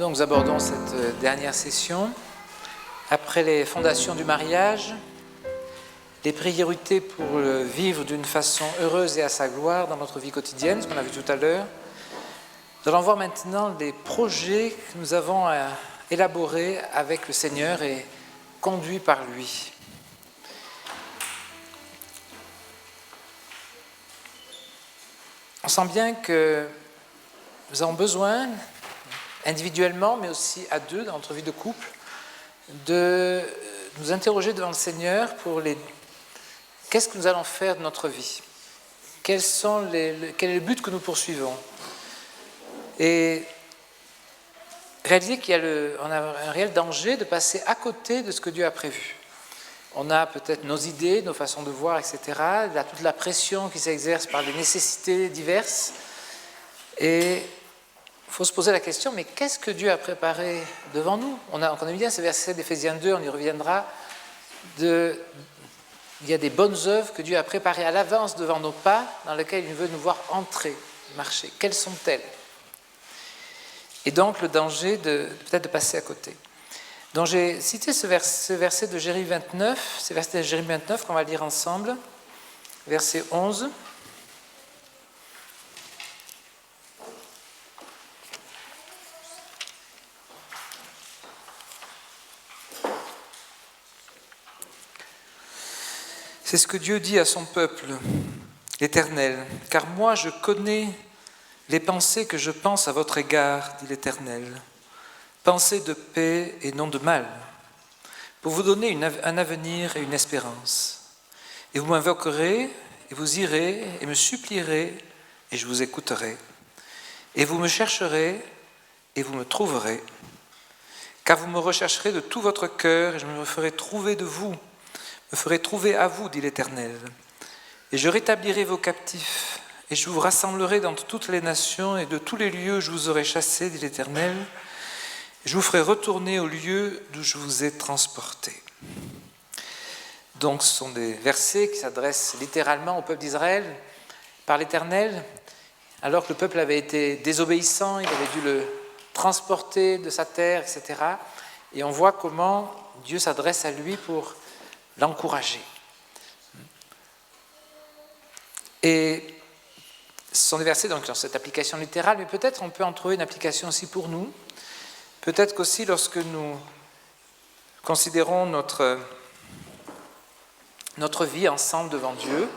Donc nous abordons cette dernière session. Après les fondations du mariage, les priorités pour vivre d'une façon heureuse et à sa gloire dans notre vie quotidienne, ce qu'on a vu tout à l'heure. Nous allons voir maintenant les projets que nous avons élaborés avec le Seigneur et conduits par lui. On sent bien que nous avons besoin, individuellement, mais aussi à deux, dans notre vie de couple, de nous interroger devant le Seigneur pour qu'est-ce que nous allons faire de notre vie, quel est le but que nous poursuivons, et réaliser qu'on a un réel danger de passer à côté de ce que Dieu a prévu. On a peut-être nos idées, nos façons de voir, etc. Il y a toute la pression qui s'exerce par les nécessités diverses. Et il faut se poser la question, mais qu'est-ce que Dieu a préparé devant nous ? On connaît bien ce verset d'Éphésiens 2, on y reviendra. Il y a des bonnes œuvres que Dieu a préparées à l'avance devant nos pas, dans lesquelles il veut nous voir entrer, marcher. Quelles sont-elles ? Et donc le danger peut-être de passer à côté. Donc j'ai cité ce verset de Jérémie 29, c'est le verset de Jérémie 29 qu'on va lire ensemble, verset 11. C'est ce que Dieu dit à son peuple, l'Éternel. « Car moi je connais les pensées que je pense à votre égard, dit l'Éternel. Pensées de paix et non de mal, pour vous donner un avenir et une espérance. Et vous m'invoquerez, et vous irez, et me supplierez, et je vous écouterai. Et vous me chercherez, et vous me trouverez. Car vous me rechercherez de tout votre cœur, et je me ferai trouver de vous, me ferai trouver à vous, dit l'Éternel. Et je rétablirai vos captifs, et je vous rassemblerai dans toutes les nations, et de tous les lieux où je vous aurai chassés, dit l'Éternel. Je vous ferai retourner au lieu d'où je vous ai transporté. » Donc ce sont des versets qui s'adressent littéralement au peuple d'Israël par l'Éternel, alors que le peuple avait été désobéissant, il avait dû le transporter de sa terre, etc. Et on voit comment Dieu s'adresse à lui pour l'encourager. Et ce sont des versets donc, dans cette application littérale, mais peut-être on peut en trouver une application aussi pour nous. Peut-être qu'aussi lorsque nous considérons notre vie ensemble devant Dieu,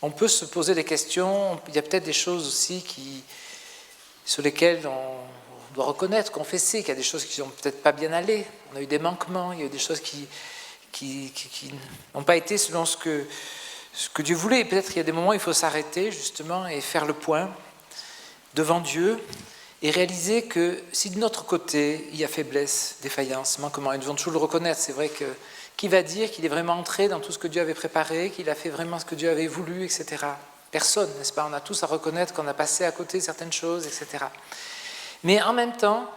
on peut se poser des questions, il y a peut-être des choses aussi sur lesquelles on doit reconnaître, confesser qu'il y a des choses qui n'ont peut-être pas bien allé, on a eu des manquements, il y a eu des choses qui n'ont pas été selon ce que Dieu voulait. Et peut-être qu'il y a des moments où il faut s'arrêter justement et faire le point devant Dieu, et réaliser que si de notre côté, il y a faiblesse, défaillance, manquement, et nous devons toujours le reconnaître, c'est vrai que qui va dire qu'il est vraiment entré dans tout ce que Dieu avait préparé, qu'il a fait vraiment ce que Dieu avait voulu, etc. Personne, n'est-ce pas ? On a tous à reconnaître qu'on a passé à côté de certaines choses, etc. Mais en même temps,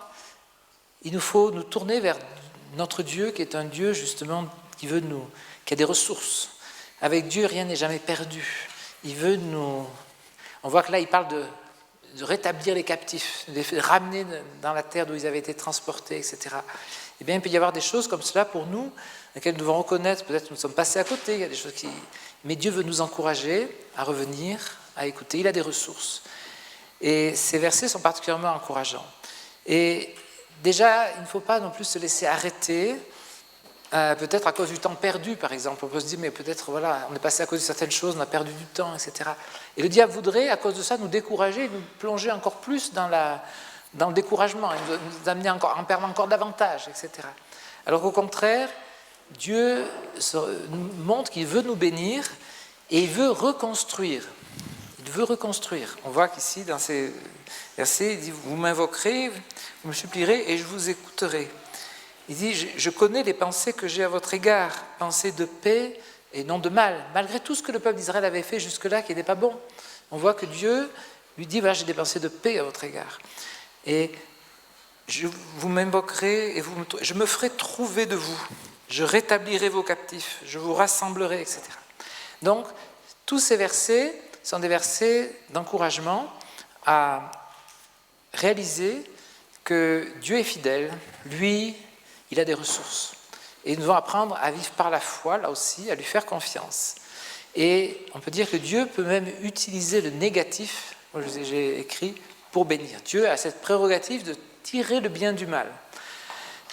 il nous faut nous tourner vers notre Dieu, qui est un Dieu justement qui a des ressources. Avec Dieu, rien n'est jamais perdu. Il veut nous... On voit que là, il parle de rétablir les captifs, de les ramener dans la terre d'où ils avaient été transportés, etc. Eh bien, il peut y avoir des choses comme cela pour nous, lesquelles nous devons reconnaître, peut-être que nous sommes passés à côté, il y a des choses mais Dieu veut nous encourager à revenir, à écouter, il a des ressources. Et ces versets sont particulièrement encourageants. Et déjà, il ne faut pas non plus se laisser arrêter, peut-être à cause du temps perdu, par exemple. On peut se dire, mais peut-être, voilà, on est passé à cause de certaines choses, on a perdu du temps, etc. Et le diable voudrait, à cause de ça, nous décourager, nous plonger encore plus dans le découragement, nous amener en perdre encore davantage, etc. Alors qu'au contraire, Dieu nous montre qu'il veut nous bénir et il veut reconstruire. Il veut reconstruire. On voit qu'ici, dans ces versets, il dit, vous m'invoquerez, vous me supplierez et je vous écouterai. Il dit, je connais les pensées que j'ai à votre égard, pensées de paix et non de mal, malgré tout ce que le peuple d'Israël avait fait jusque-là qui n'était pas bon. On voit que Dieu lui dit, voilà, j'ai des pensées de paix à votre égard. Et vous m'invoquerez et je me ferai trouver de vous. Je rétablirai vos captifs, je vous rassemblerai, etc. Donc, tous ces versets sont des versets d'encouragement à réaliser que Dieu est fidèle, lui, il a des ressources. Et nous devons apprendre à vivre par la foi, là aussi, à lui faire confiance. Et on peut dire que Dieu peut même utiliser le négatif, moi j'ai écrit, pour bénir. Dieu a cette prérogative de tirer le bien du mal.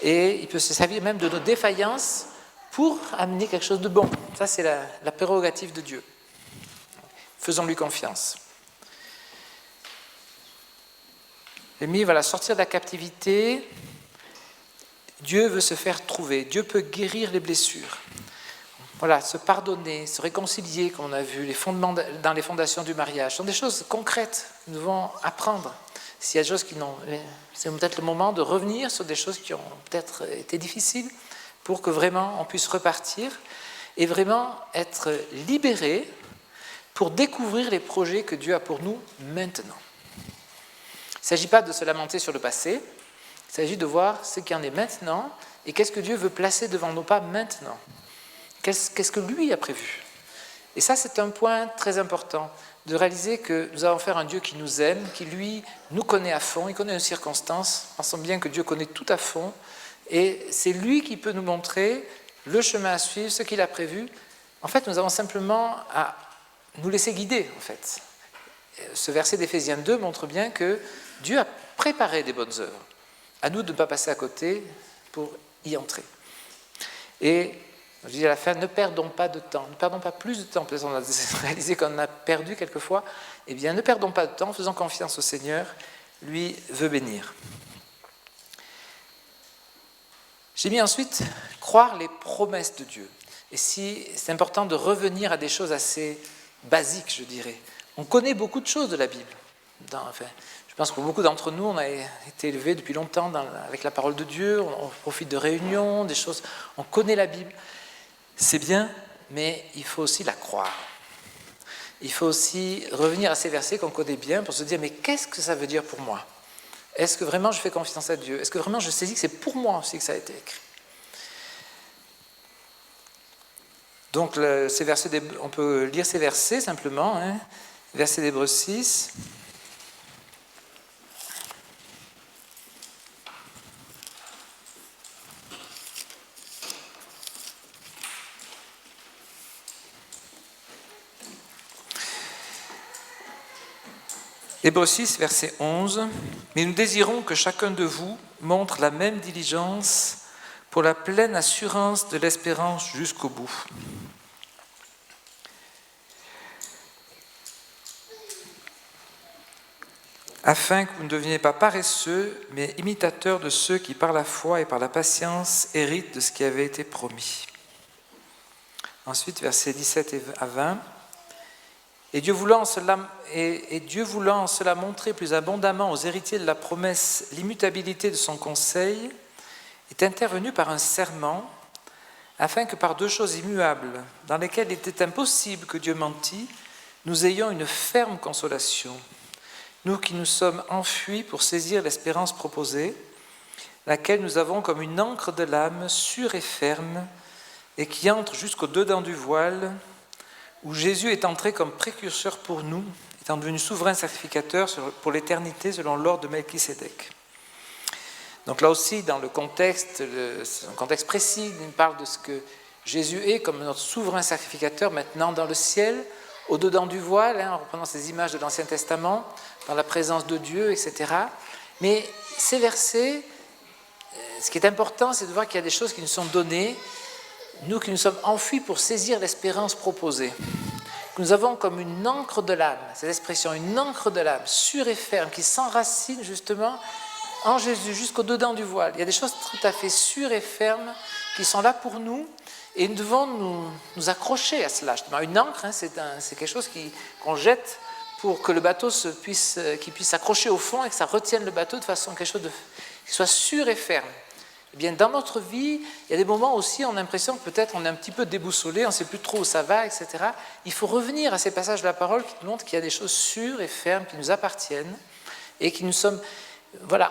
Et il peut se servir même de nos défaillances pour amener quelque chose de bon. Ça, c'est la prérogative de Dieu. Faisons-lui confiance. L'émis va sortir de la captivité. Dieu veut se faire trouver. Dieu peut guérir les blessures. Voilà, se pardonner, se réconcilier, comme on a vu, les fondements dans les fondations du mariage. Ce sont des choses concrètes que nous devons apprendre. S'il y a des choses qui n'ont... C'est peut-être le moment de revenir sur des choses qui ont peut-être été difficiles pour que vraiment on puisse repartir et vraiment être libéré pour découvrir les projets que Dieu a pour nous maintenant. Il ne s'agit pas de se lamenter sur le passé, il s'agit de voir ce qui en est maintenant et qu'est-ce que Dieu veut placer devant nos pas maintenant. Qu'est-ce que lui a prévu? Et ça, c'est un point très important, de réaliser que nous allons faire un Dieu qui nous aime, qui lui nous connaît à fond, il connaît nos circonstances, pensons bien que Dieu connaît tout à fond, et c'est lui qui peut nous montrer le chemin à suivre, ce qu'il a prévu. En fait, nous avons simplement à nous laisser guider, en fait. Ce verset d'Éphésiens 2 montre bien que Dieu a préparé des bonnes œuvres. À nous de ne pas passer à côté pour y entrer. Et je dis à la fin, ne perdons pas de temps, ne perdons pas plus de temps. Peut-être on a réalisé qu'on en a perdu quelquefois. Eh bien, ne perdons pas de temps, faisons confiance au Seigneur. Lui veut bénir. J'ai mis ensuite croire les promesses de Dieu. Et si c'est important de revenir à des choses assez basiques, je dirais. On connaît beaucoup de choses de la Bible. Je pense que pour beaucoup d'entre nous, on a été élevés depuis longtemps avec la parole de Dieu, on profite de réunions, des choses. On connaît la Bible. C'est bien, mais il faut aussi la croire. Il faut aussi revenir à ces versets qu'on connaît bien pour se dire, mais qu'est-ce que ça veut dire pour moi? Est-ce que vraiment je fais confiance à Dieu? Est-ce que vraiment je saisis que c'est pour moi aussi que ça a été écrit? Donc, ces versets, on peut lire ces versets simplement. Hein. Verset d'Hébreux 6. Hébreux 6, verset 11. « Mais nous désirons que chacun de vous montre la même diligence pour la pleine assurance de l'espérance jusqu'au bout. » afin que vous ne deveniez pas paresseux, mais imitateurs de ceux qui, par la foi et par la patience, héritent de ce qui avait été promis. Ensuite, versets 17 à 20. Et Dieu voulant cela montrer plus abondamment aux héritiers de la promesse l'immutabilité de son conseil, est intervenu par un serment, afin que par deux choses immuables, dans lesquelles il était impossible que Dieu mentît, nous ayons une ferme consolation. Nous qui nous sommes enfuis pour saisir l'espérance proposée, laquelle nous avons comme une ancre de l'âme sûre et ferme, et qui entre jusqu'au dedans du voile, où Jésus est entré comme précurseur pour nous, étant devenu souverain sacrificateur pour l'éternité selon l'ordre de Melchisédek. Donc là aussi, dans le contexte, un contexte précis, il parle de ce que Jésus est comme notre souverain sacrificateur maintenant dans le ciel, au-dedans du voile, en reprenant ces images de l'Ancien Testament, dans la présence de Dieu, etc. Mais ces versets, ce qui est important, c'est de voir qu'il y a des choses qui nous sont données, nous qui nous sommes enfuis pour saisir l'espérance proposée. Nous avons comme une ancre de l'âme, cette expression, une ancre de l'âme, sûre et ferme, qui s'enracine justement en Jésus, jusqu'au dedans du voile. Il y a des choses tout à fait sûres et fermes qui sont là pour nous, et nous devons nous accrocher à cela. Une ancre, c'est quelque chose qu'on jette pour que le bateau puisse s'accrocher au fond et que ça retienne le bateau de façon quelque chose qui soit sûr et ferme. Eh bien, dans notre vie, il y a des moments aussi, on a l'impression que peut-être on est un petit peu déboussolé, on ne sait plus trop où ça va, etc. Il faut revenir à ces passages de la parole qui nous montrent qu'il y a des choses sûres et fermes qui nous appartiennent et qui nous sommes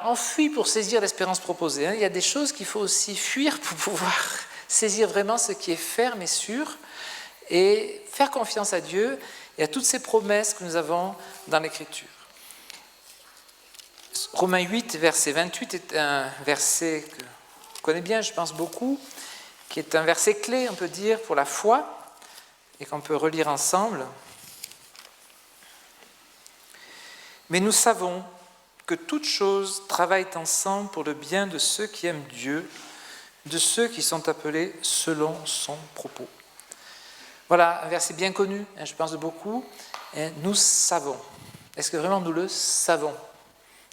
enfuis pour saisir l'espérance proposée. Il y a des choses qu'il faut aussi fuir pour pouvoir saisir vraiment ce qui est ferme et sûr et faire confiance à Dieu et à toutes ces promesses que nous avons dans l'Écriture. Romains 8, verset 28 est un verset que on connaît bien, je pense beaucoup, qui est un verset clé, on peut dire, pour la foi, et qu'on peut relire ensemble. Mais nous savons que toutes choses travaillent ensemble pour le bien de ceux qui aiment Dieu, de ceux qui sont appelés selon son propos. Voilà, un verset bien connu, je pense de beaucoup. Nous savons. Est-ce que vraiment nous le savons ?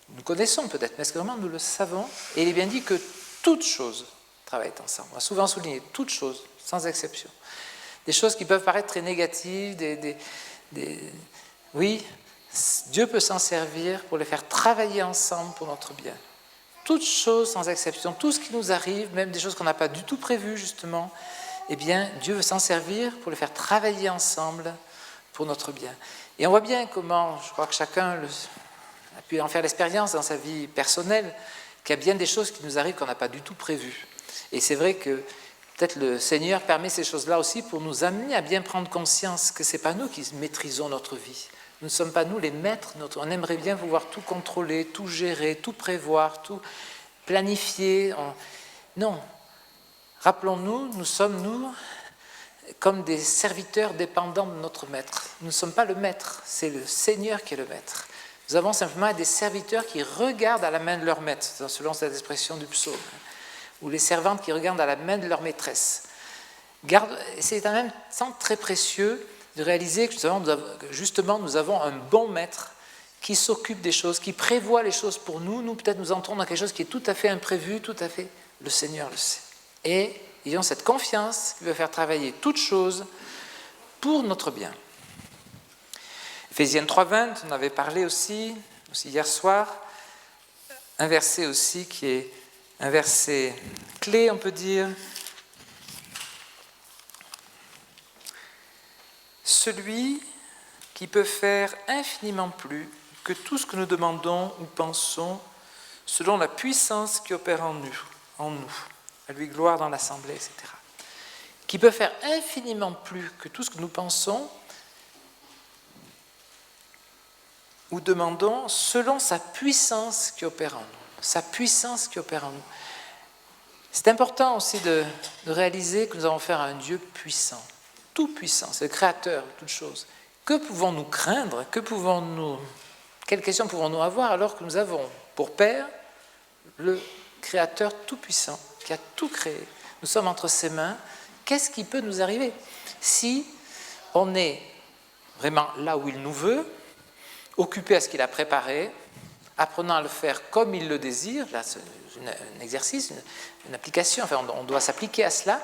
Nous connaissons peut-être, mais est-ce que vraiment nous le savons ? Et il est bien dit que toutes choses travaillent ensemble. On a souvent souligné toutes choses, sans exception. Des choses qui peuvent paraître très négatives, oui, Dieu peut s'en servir pour les faire travailler ensemble pour notre bien. Toutes choses sans exception, tout ce qui nous arrive, même des choses qu'on n'a pas du tout prévues justement, eh bien Dieu veut s'en servir pour les faire travailler ensemble pour notre bien. Et on voit bien comment, je crois que chacun a pu en faire l'expérience dans sa vie personnelle, qu'il y a bien des choses qui nous arrivent qu'on n'a pas du tout prévues. Et c'est vrai que peut-être le Seigneur permet ces choses-là aussi pour nous amener à bien prendre conscience que ce n'est pas nous qui maîtrisons notre vie. Nous ne sommes pas nous les maîtres. On aimerait bien pouvoir tout contrôler, tout gérer, tout prévoir, tout planifier. Non. Rappelons-nous, nous sommes, nous, comme des serviteurs dépendants de notre maître. Nous ne sommes pas le maître, c'est le Seigneur qui est le maître. Nous avons simplement des serviteurs qui regardent à la main de leur maître, selon cette expression du psaume, ou les servantes qui regardent à la main de leur maîtresse. C'est en même temps très précieux de réaliser que justement nous avons un bon maître qui s'occupe des choses, qui prévoit les choses pour nous. Nous, peut-être, nous entrons dans quelque chose qui est tout à fait imprévu, tout à fait... Le Seigneur le sait. Et ayons cette confiance qui veut faire travailler toutes choses pour notre bien. Éphésiens 3:20, on avait parlé aussi hier soir, un verset aussi qui est un verset clé, on peut dire. Celui qui peut faire infiniment plus que tout ce que nous demandons ou pensons, selon la puissance qui opère en nous. À lui gloire dans l'assemblée, etc. Qui peut faire infiniment plus que tout ce que nous pensons ou demandons, selon sa puissance qui opère en nous. Sa puissance qui opère en nous. C'est important aussi de réaliser que nous avons affaire à un Dieu puissant. Tout puissant, c'est le créateur de toutes choses. Que pouvons-nous craindre ? Quelles questions pouvons-nous avoir alors que nous avons pour Père le Créateur tout-puissant qui a tout créé. Nous sommes entre ses mains. Qu'est-ce qui peut nous arriver si on est vraiment là où il nous veut, occupé à ce qu'il a préparé, apprenant à le faire comme il le désire, là c'est un exercice, une application, enfin on doit s'appliquer à cela.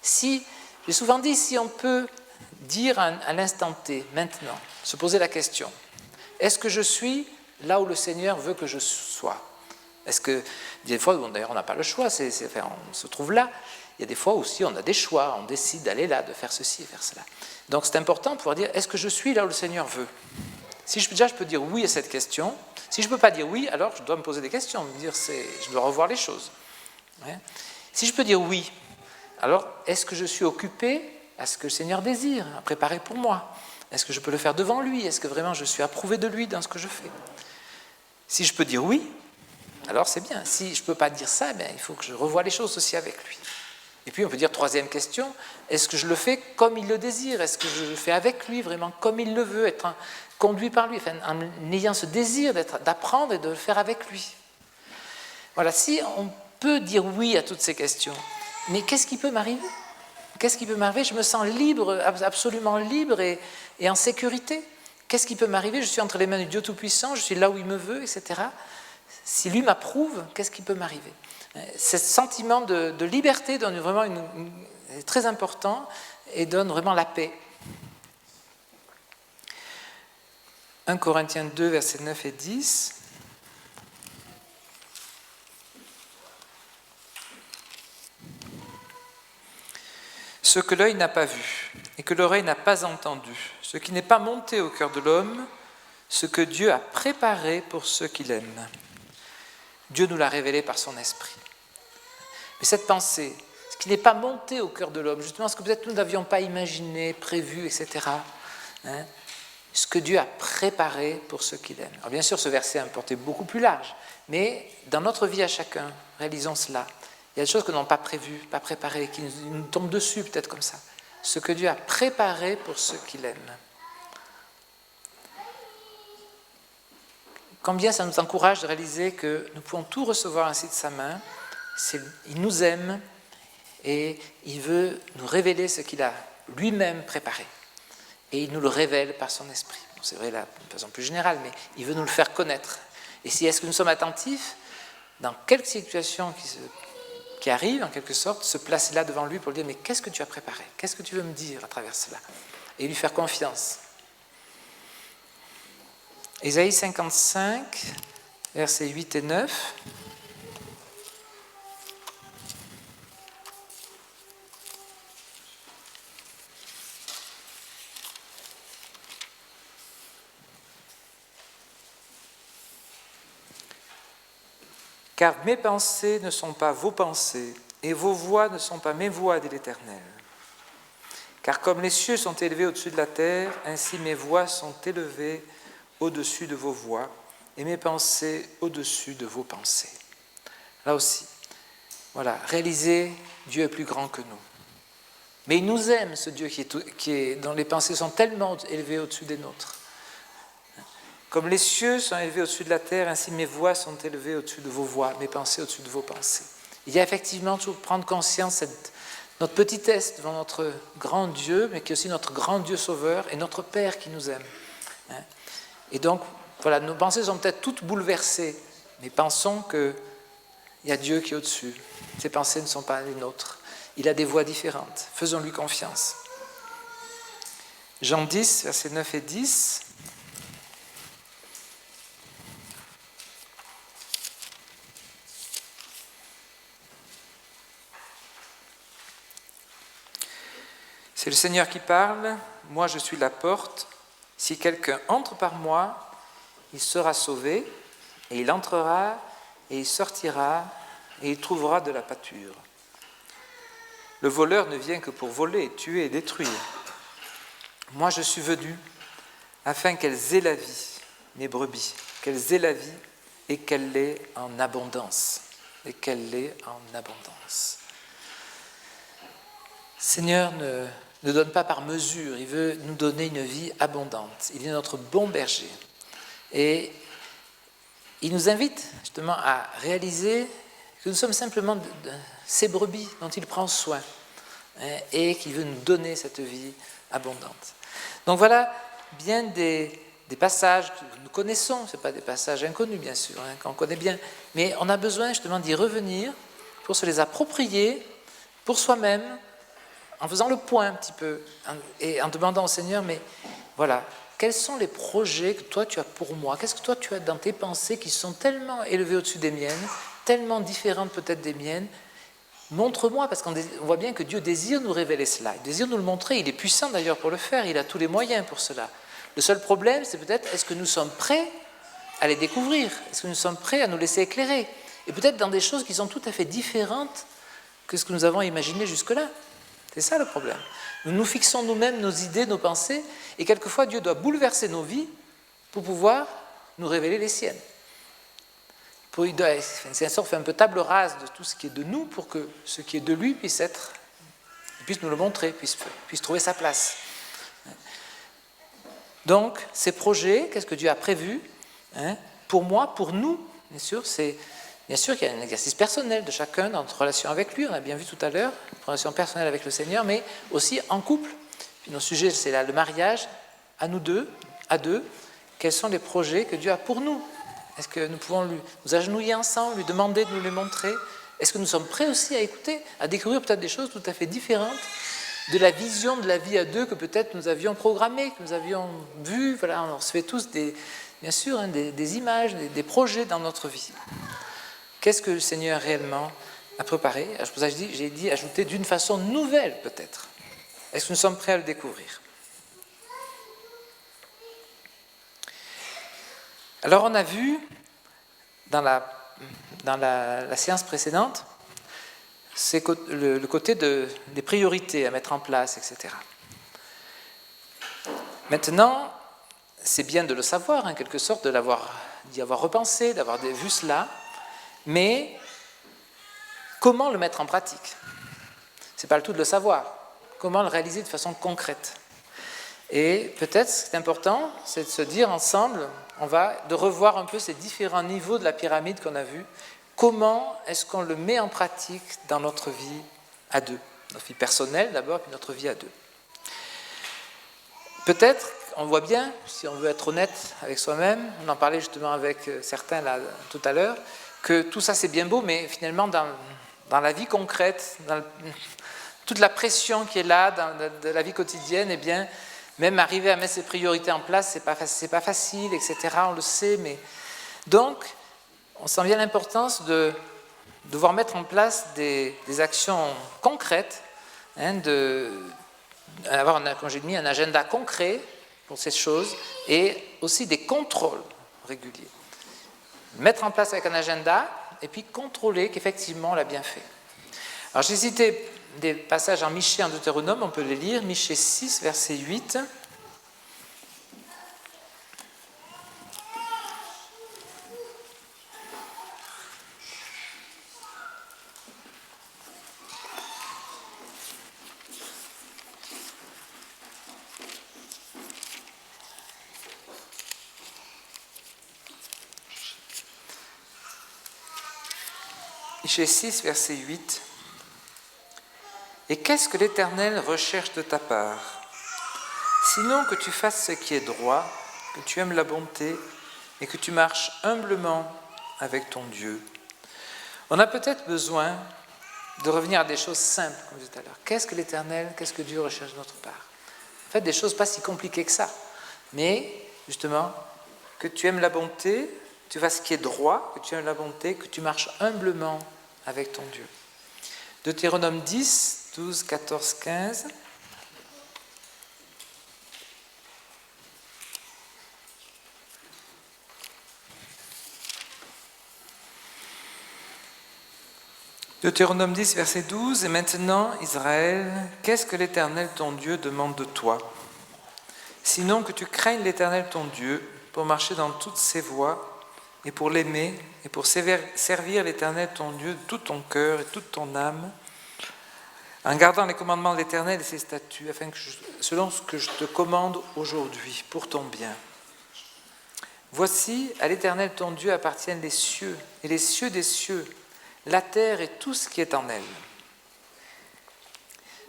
J'ai souvent dit, si on peut dire à l'instant T, maintenant, se poser la question, est-ce que je suis là où le Seigneur veut que je sois ? Est-ce que, des fois, d'ailleurs on n'a pas le choix, on se trouve là, il y a des fois aussi on a des choix, on décide d'aller là, de faire ceci et faire cela. Donc c'est important de pouvoir dire, est-ce que je suis là où le Seigneur veut ? Si je peux dire oui à cette question. Si je ne peux pas dire oui, alors je dois me poser des questions, me dire je dois revoir les choses. Si je peux dire oui, alors est-ce que je suis occupé à ce que le Seigneur désire, à préparer pour moi ? Est-ce que je peux le faire devant lui ? Est-ce que vraiment je suis approuvé de lui dans ce que je fais ? Si je peux dire oui, alors c'est bien. Si je ne peux pas dire ça, il faut que je revoie les choses aussi avec lui. Et puis on peut dire, troisième question, est-ce que je le fais comme il le désire ? Est-ce que je le fais avec lui vraiment comme il le veut, être conduit par lui, en ayant ce désir d'apprendre et de le faire avec lui ? Voilà, si on peut dire oui à toutes ces questions, mais qu'est-ce qui peut m'arriver ? Qu'est-ce qui peut m'arriver ? Je me sens libre, absolument libre et en sécurité. Qu'est-ce qui peut m'arriver ? Je suis entre les mains du Dieu Tout-Puissant, je suis là où il me veut, etc. Si lui m'approuve, qu'est-ce qui peut m'arriver ? Ce sentiment de liberté donne vraiment est très important et donne vraiment la paix. 1 Corinthiens 2, versets 9 et 10. Ce que l'œil n'a pas vu et que l'oreille n'a pas entendu, ce qui n'est pas monté au cœur de l'homme, ce que Dieu a préparé pour ceux qui l'aiment. Dieu nous l'a révélé par son esprit. Mais cette pensée, ce qui n'est pas monté au cœur de l'homme, justement ce que peut-être nous n'avions pas imaginé, prévu, etc., ce que Dieu a préparé pour ceux qu'il aime. Alors bien sûr, ce verset a une portée beaucoup plus large, mais dans notre vie à chacun, réalisons cela. Il y a des choses que nous n'avons pas prévues, pas préparées, qui nous tombent dessus peut-être comme ça. Ce que Dieu a préparé pour ceux qu'il aime. Combien ça nous encourage de réaliser que nous pouvons tout recevoir ainsi de sa main. Il nous aime et il veut nous révéler ce qu'il a lui-même préparé. Et il nous le révèle par son esprit. Bon, c'est vrai là, de façon plus générale, mais il veut nous le faire connaître. Et si est-ce que nous sommes attentifs, dans quelque situation qui arrive, en quelque sorte, se placer là devant lui pour lui dire « Mais qu'est-ce que tu as préparé? Qu'est-ce que tu veux me dire à travers cela ?» Et lui faire confiance. Ésaïe 55, versets 8 et 9. Car mes pensées ne sont pas vos pensées, et vos voix ne sont pas mes voix, dit l'Éternel. Car comme les cieux sont élevés au-dessus de la terre, ainsi mes voix sont élevées au-dessus de vos voix, et mes pensées au-dessus de vos pensées. Là aussi, voilà, réaliser, Dieu est plus grand que nous. Mais il nous aime, ce Dieu dont les pensées sont tellement élevées au-dessus des nôtres. Comme les cieux sont élevés au-dessus de la terre, ainsi mes voix sont élevées au-dessus de vos voix, mes pensées au-dessus de vos pensées. Il y a effectivement toujours prendre conscience de notre petitesse devant notre grand Dieu, mais qui est aussi notre grand Dieu sauveur et notre Père qui nous aime. Et donc, voilà, nos pensées sont peut-être toutes bouleversées, mais pensons qu'il y a Dieu qui est au-dessus. Ses pensées ne sont pas les nôtres. Il a des voies différentes. Faisons-lui confiance. Jean 10, versets 9 et 10. C'est le Seigneur qui parle. Moi, je suis la porte. Si quelqu'un entre par moi, il sera sauvé, et il entrera, et il sortira, et il trouvera de la pâture. Le voleur ne vient que pour voler, tuer et détruire. Moi, je suis venu afin qu'elles aient la vie, mes brebis, qu'elles aient la vie et qu'elle l'ait en abondance. Et qu'elle l'ait en abondance. Seigneur ne donne pas par mesure, il veut nous donner une vie abondante. Il est notre bon berger. Et il nous invite justement à réaliser que nous sommes simplement ces brebis dont il prend soin et qu'il veut nous donner cette vie abondante. Donc voilà bien des passages que nous connaissons, ce ne sont pas des passages inconnus bien sûr, qu'on connaît bien, mais on a besoin justement d'y revenir pour se les approprier pour soi-même, en faisant le point un petit peu et en demandant au Seigneur, mais voilà, quels sont les projets que toi tu as pour moi? Qu'est-ce que toi tu as dans tes pensées qui sont tellement élevées au-dessus des miennes, tellement différentes peut-être des miennes? Montre-moi, parce qu'on voit bien que Dieu désire nous révéler cela, il désire nous le montrer, il est puissant d'ailleurs pour le faire, il a tous les moyens pour cela. Le seul problème, c'est peut-être, est-ce que nous sommes prêts à les découvrir? Est-ce que nous sommes prêts à nous laisser éclairer? Et peut-être dans des choses qui sont tout à fait différentes que ce que nous avons imaginé jusque-là. C'est ça le problème. Nous nous fixons nous-mêmes nos idées, nos pensées, et quelquefois Dieu doit bouleverser nos vies pour pouvoir nous révéler les siennes. C'est une sorte fait un peu table rase de tout ce qui est de nous pour que ce qui est de lui puisse nous le montrer, puisse trouver sa place. Donc, ces projets, qu'est-ce que Dieu a prévu pour moi, pour nous, bien sûr, c'est bien sûr qu'il y a un exercice personnel de chacun dans notre relation avec lui, on a bien vu tout à l'heure, une relation personnelle avec le Seigneur, mais aussi en couple. Puis nos sujets, c'est là le mariage, à nous deux, à deux. Quels sont les projets que Dieu a pour nous? Est-ce que nous pouvons nous agenouiller ensemble, lui demander de nous les montrer? Est-ce que nous sommes prêts aussi à écouter, à découvrir peut-être des choses tout à fait différentes de la vision de la vie à deux que peut-être nous avions programmée, que nous avions vue? Voilà, on se fait tous bien sûr, des images, des projets dans notre vie. Qu'est-ce que le Seigneur réellement a préparé? C'est pour ça que j'ai dit ajouter d'une façon nouvelle peut-être. Est-ce que nous sommes prêts à le découvrir? Alors on a vu dans la séance précédente c'est le côté des priorités à mettre en place, etc. Maintenant, c'est bien de le savoir, en quelque sorte, d'y avoir repensé, d'avoir vu cela, mais comment le mettre en pratique? Ce n'est pas le tout de le savoir. Comment le réaliser de façon concrète? Et peut-être ce qui est important, c'est de se dire ensemble, de revoir un peu ces différents niveaux de la pyramide qu'on a vus. Comment est-ce qu'on le met en pratique dans notre vie à deux? Notre vie personnelle d'abord, puis notre vie à deux. Peut-être, on voit bien, si on veut être honnête avec soi-même, on en parlait justement avec certains là, tout à l'heure, que tout ça c'est bien beau, mais finalement dans la vie concrète, dans toute la pression qui est là, de la vie quotidienne, eh bien, même arriver à mettre ses priorités en place, c'est pas facile, etc. On le sait, mais donc on sent bien l'importance de devoir mettre en place des actions concrètes, avoir, comme j'ai dit, un agenda concret pour ces choses et aussi des contrôles réguliers. Mettre en place avec un agenda et puis contrôler qu'effectivement on l'a bien fait. Alors j'ai cité des passages en Michée, en Deutéronome, on peut les lire, Michée 6, verset 8. Michée 6, verset 8. Et qu'est-ce que l'Éternel recherche de ta part? Sinon que tu fasses ce qui est droit, que tu aimes la bonté et que tu marches humblement avec ton Dieu. On a peut-être besoin de revenir à des choses simples, comme je disais tout à l'heure. Qu'est-ce que l'Éternel, qu'est-ce que Dieu recherche de notre part? En fait, des choses pas si compliquées que ça. Mais, justement, que tu aimes la bonté, que tu fasses ce qui est droit, que tu aimes la bonté, que tu marches humblement avec ton Dieu. Deutéronome 10, 12, 14, 15. Deutéronome 10, verset 12. Et maintenant, Israël, qu'est-ce que l'Éternel ton Dieu demande de toi? Sinon que tu craignes l'Éternel ton Dieu pour marcher dans toutes ses voies et pour l'aimer et pour servir l'Éternel ton Dieu de tout ton cœur et toute ton âme, en gardant les commandements de l'Éternel et ses statuts, selon ce que je te commande aujourd'hui, pour ton bien. Voici, à l'Éternel ton Dieu appartiennent les cieux et les cieux des cieux, la terre et tout ce qui est en elle.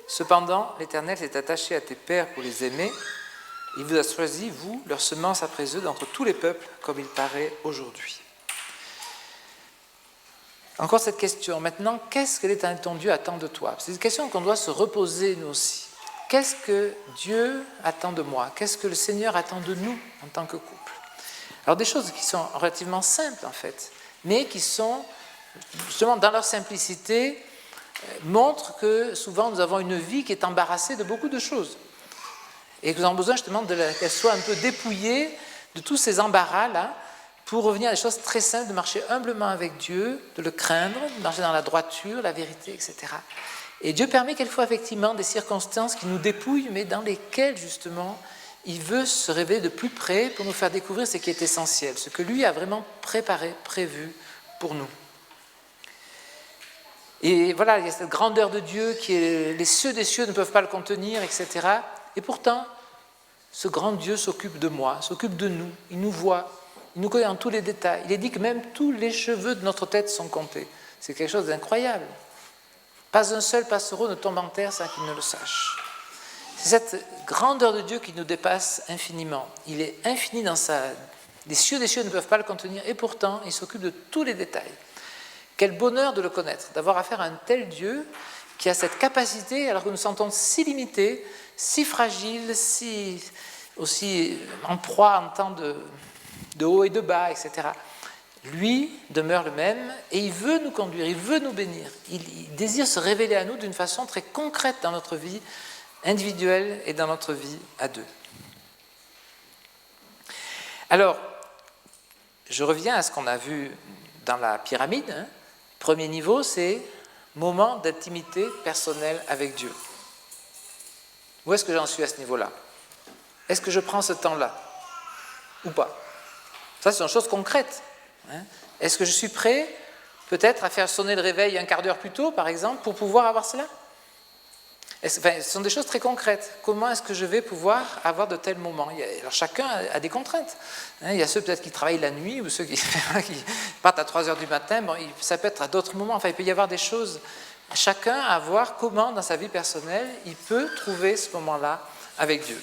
Cependant, l'Éternel s'est attaché à tes pères pour les aimer. Il vous a choisi, vous, leur semence après eux, d'entre tous les peuples, comme il paraît aujourd'hui. Encore cette question. Maintenant, qu'est-ce que l'Éternel ton Dieu attend de toi? C'est une question qu'on doit se reposer, nous aussi. Qu'est-ce que Dieu attend de moi? Qu'est-ce que le Seigneur attend de nous en tant que couple? Alors, des choses qui sont relativement simples, en fait, mais qui sont, justement, dans leur simplicité, montrent que souvent nous avons une vie qui est embarrassée de beaucoup de choses. Et que nous avons besoin, justement, qu'elle soit un peu dépouillée de tous ces embarras-là, pour revenir à des choses très simples, de marcher humblement avec Dieu, de le craindre, de marcher dans la droiture, la vérité, etc. Et Dieu permet quelquefois effectivement des circonstances qui nous dépouillent, mais dans lesquelles justement il veut se révéler de plus près pour nous faire découvrir ce qui est essentiel, ce que lui a vraiment préparé, prévu pour nous. Et voilà, il y a cette grandeur de Dieu qui est, les cieux des cieux ne peuvent pas le contenir, etc. Et pourtant, ce grand Dieu s'occupe de moi, s'occupe de nous, il nous voit. Il nous connaît en tous les détails. Il est dit que même tous les cheveux de notre tête sont comptés. C'est quelque chose d'incroyable. Pas un seul passereau ne tombe en terre sans qu'il ne le sache. C'est cette grandeur de Dieu qui nous dépasse infiniment. Il est infini dans sa... Les cieux des cieux ne peuvent pas le contenir et pourtant, il s'occupe de tous les détails. Quel bonheur de le connaître, d'avoir affaire à un tel Dieu qui a cette capacité, alors que nous nous sentons si limités, si fragiles, si aussi en proie en temps de haut et de bas, etc. Lui demeure le même et il veut nous conduire, il veut nous bénir. Il désire se révéler à nous d'une façon très concrète dans notre vie individuelle et dans notre vie à deux. Alors, je reviens à ce qu'on a vu dans la pyramide. Premier niveau, c'est moment d'intimité personnelle avec Dieu. Où est-ce que j'en suis à ce niveau-là? Est-ce que je prends ce temps-là? ou pas? Ça, c'est une chose concrète. Hein. Est-ce que je suis prêt, peut-être, à faire sonner le réveil un quart d'heure plus tôt, par exemple, pour pouvoir avoir cela? Ce sont des choses très concrètes. Comment est-ce que je vais pouvoir avoir de tels moments? Alors chacun a des contraintes. Il y a ceux peut-être qui travaillent la nuit ou ceux qui partent à 3 heures du matin. Bon, ça peut être à d'autres moments. Enfin, il peut y avoir des choses. Chacun à voir comment, dans sa vie personnelle, il peut trouver ce moment-là avec Dieu.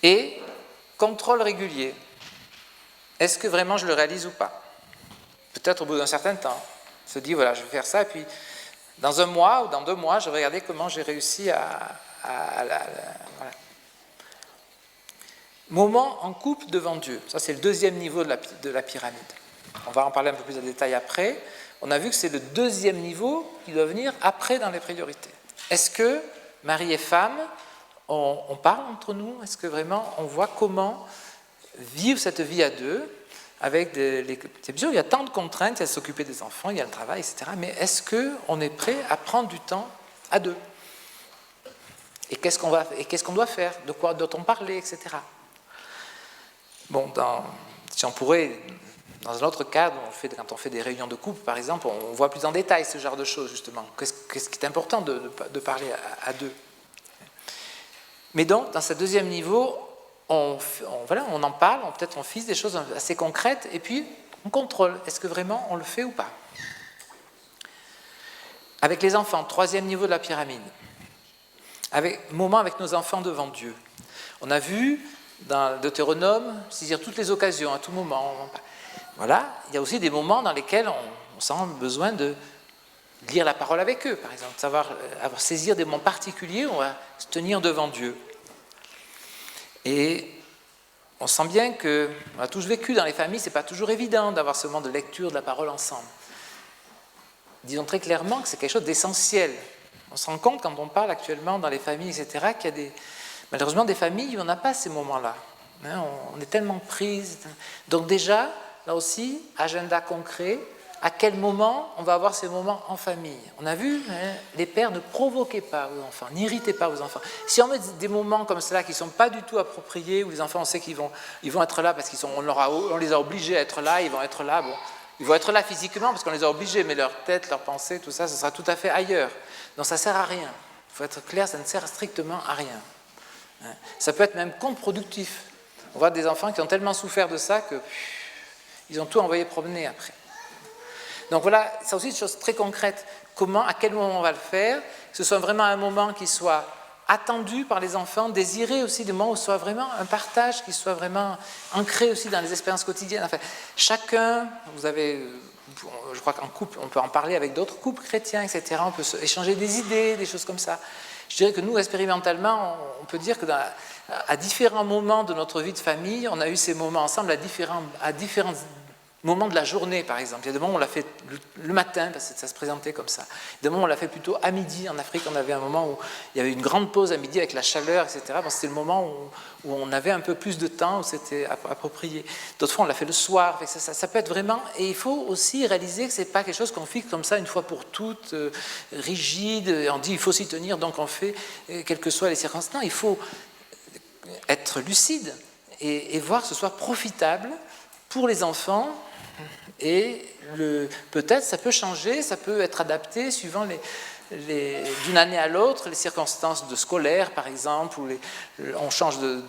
Et contrôle régulier. Est-ce que vraiment je le réalise ou pas? Peut-être au bout d'un certain temps. On se dit, voilà, je vais faire ça, et puis dans 1 mois ou dans 2 mois, je vais regarder comment j'ai réussi voilà. Moment en couple devant Dieu. Ça, c'est le 2e niveau de la pyramide. On va en parler un peu plus en détail après. On a vu que c'est le 2e niveau qui doit venir après dans les priorités. Est-ce que mari et femme, on parle entre nous? Est-ce que vraiment on voit comment vivre cette vie à deux? C'est sûr, il y a tant de contraintes, il y a s'occuper des enfants, il y a le travail, etc. Mais est-ce qu'on est prêt à prendre du temps à deux? Et qu'est-ce qu'on doit faire? De quoi doit-on parler, etc. Bon, si on pourrait, dans un autre cadre, quand on fait des réunions de couple, par exemple, on voit plus en détail ce genre de choses, justement. Qu'est-ce qui est important de parler à deux? Mais donc, dans ce 2e niveau, on en parle, peut-être on fixe des choses assez concrètes, et puis on contrôle. Est-ce que vraiment on le fait ou pas? Avec les enfants, 3e niveau de la pyramide. Moment avec nos enfants devant Dieu. On a vu dans Deutéronome saisir toutes les occasions, à tout moment. Voilà, il y a aussi des moments dans lesquels on sent besoin de lire la parole avec eux, par exemple, saisir des moments particuliers où on va se tenir devant Dieu. Et on sent bien qu'on a tous vécu dans les familles, c'est pas toujours évident d'avoir ce moment de lecture de la parole ensemble. Disons très clairement que c'est quelque chose d'essentiel. On se rend compte quand on parle actuellement dans les familles, etc., qu'il y a malheureusement des familles où on n'a pas ces moments-là. On est tellement pris. Donc déjà, là aussi, agenda concret, à quel moment on va avoir ces moments en famille. On a vu, les pères ne provoquaient pas vos enfants, n'irritaient pas vos enfants. Si on met des moments comme cela qui ne sont pas du tout appropriés, où les enfants, on sait qu'ils vont être là parce on les a obligés à être là, ils vont être là, bon, ils vont être là physiquement parce qu'on les a obligés, mais leur tête, leurs pensées, tout ça, ce sera tout à fait ailleurs. Donc ça ne sert à rien. Il faut être clair, ça ne sert strictement à rien. Ça peut être même contre-productif. On voit des enfants qui ont tellement souffert de ça qu'ils ont tout envoyé promener après. Donc voilà, c'est aussi une chose très concrète. Comment, à quel moment on va le faire? Que ce soit vraiment un moment qui soit attendu par les enfants, désiré aussi, des moments où ce soit vraiment un partage, qui soit vraiment ancré aussi dans les expériences quotidiennes. Enfin, chacun, je crois qu'en couple, on peut en parler avec d'autres couples chrétiens, etc. On peut échanger des idées, des choses comme ça. Je dirais que nous, expérimentalement, on peut dire que à différents moments de notre vie de famille, on a eu ces moments ensemble à différents moments de la journée, par exemple. Il y a des moments où on l'a fait le matin, parce que ça se présentait comme ça. Il y a des moments où on l'a fait plutôt à midi. En Afrique, on avait un moment où il y avait une grande pause à midi avec la chaleur, etc. Bon, c'était le moment où on avait un peu plus de temps, où c'était approprié. D'autres fois, on l'a fait le soir. Ça peut être vraiment... Et il faut aussi réaliser que ce n'est pas quelque chose qu'on fixe comme ça une fois pour toutes, rigide. On dit il faut s'y tenir, donc on fait, quelles que soient les circonstances. Non, il faut être lucide et voir que ce soit profitable pour les enfants. Et peut-être ça peut changer, ça peut être adapté suivant d'une année à l'autre, les circonstances de scolaire par exemple, ou on change de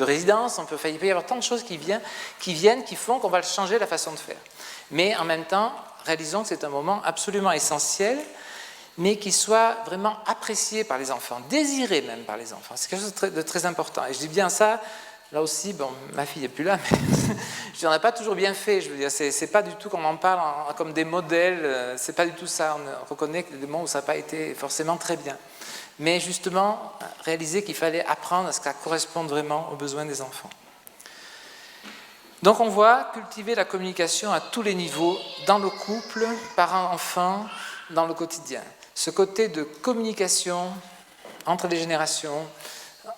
résidence, il peut y avoir tant de choses qui viennent, qui font qu'on va changer la façon de faire. Mais en même temps, réalisons que c'est un moment absolument essentiel, mais qui soit vraiment apprécié par les enfants, désiré même par les enfants. C'est quelque chose de très important. Et je dis bien ça. Là aussi, bon, ma fille n'est plus là, mais je n'en ai pas toujours bien fait. Je veux dire, c'est pas du tout qu'on en parle comme des modèles, c'est pas du tout ça. On reconnaît que des moments où ça n'a pas été forcément très bien. Mais justement, réaliser qu'il fallait apprendre à ce que ça corresponde vraiment aux besoins des enfants. Donc on voit cultiver la communication à tous les niveaux, dans le couple, parents-enfants, dans le quotidien. Ce côté de communication entre les générations,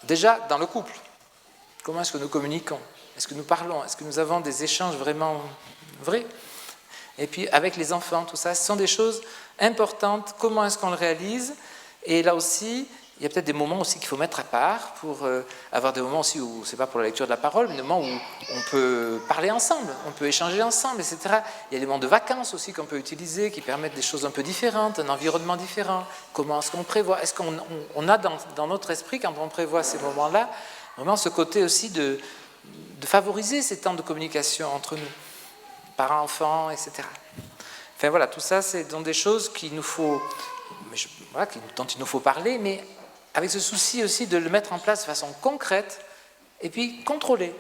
déjà dans le couple. Comment est-ce que nous communiquons? Est-ce que nous parlons? Est-ce que nous avons des échanges vraiment vrais? Et puis avec les enfants, tout ça, ce sont des choses importantes. Comment est-ce qu'on le réalise? Et là aussi, il y a peut-être des moments aussi qu'il faut mettre à part pour avoir des moments aussi où, c'est pas pour la lecture de la parole, mais des moments où on peut parler ensemble, on peut échanger ensemble, etc. Il y a des moments de vacances aussi qu'on peut utiliser, qui permettent des choses un peu différentes, un environnement différent. Comment est-ce qu'on prévoit? Est-ce qu'on a dans notre esprit, quand on prévoit ces moments-là, vraiment ce côté aussi de favoriser ces temps de communication entre nous, parents-enfants, etc. Enfin voilà, tout ça, c'est dans des choses qu'il nous faut, dont il nous faut parler, mais avec ce souci aussi de le mettre en place de façon concrète et puis contrôlée.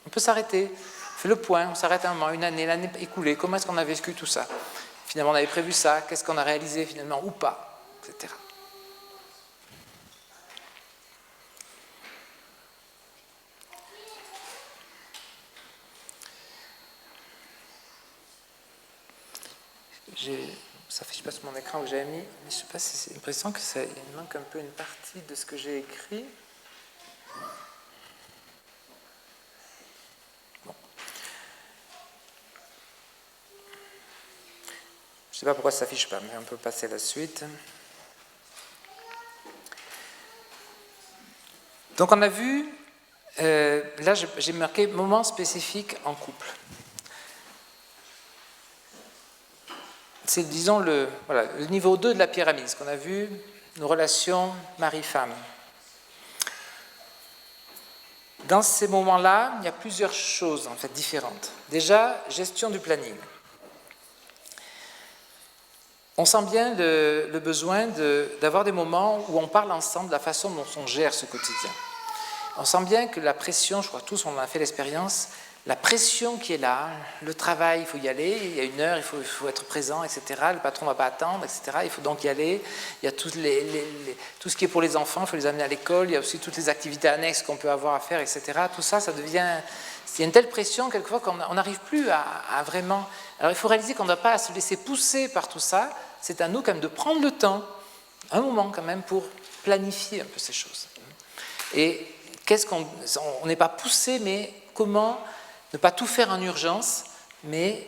On peut s'arrêter, on fait le point, on s'arrête un moment, une année, l'année écoulée, comment est-ce qu'on a vécu tout ça? Finalement, on avait prévu ça, qu'est-ce qu'on a réalisé finalement ou pas, etc. Ça affiche pas sur mon écran où j'avais mis, mais je ne sais pas si c'est l'impression que il manque un peu une partie de ce que j'ai écrit. Bon. Je ne sais pas pourquoi ça ne s'affiche pas, mais on peut passer à la suite. Donc on a vu, là j'ai marqué moment spécifique en couple. C'est, disons, le niveau 2 de la pyramide, ce qu'on a vu, nos relations mari-femme. Dans ces moments-là, il y a plusieurs choses en fait différentes. Déjà, gestion du planning. On sent bien le besoin d'avoir des moments où on parle ensemble de la façon dont on gère ce quotidien. On sent bien que la pression, je crois que tous on a fait l'expérience, la pression qui est là, le travail, il faut y aller, il y a une heure, il faut être présent, etc. Le patron ne va pas attendre, etc. Il faut donc y aller. Il y a tout ce qui est pour les enfants, il faut les amener à l'école. Il y a aussi toutes les activités annexes qu'on peut avoir à faire, etc. Tout ça, ça devient... Il y a une telle pression, quelquefois, qu'on n'arrive plus à vraiment... Alors, il faut réaliser qu'on ne doit pas se laisser pousser par tout ça. C'est à nous, quand même, de prendre le temps, un moment, quand même, pour planifier un peu ces choses. Et on n'est pas poussé, mais comment... Ne pas tout faire en urgence, mais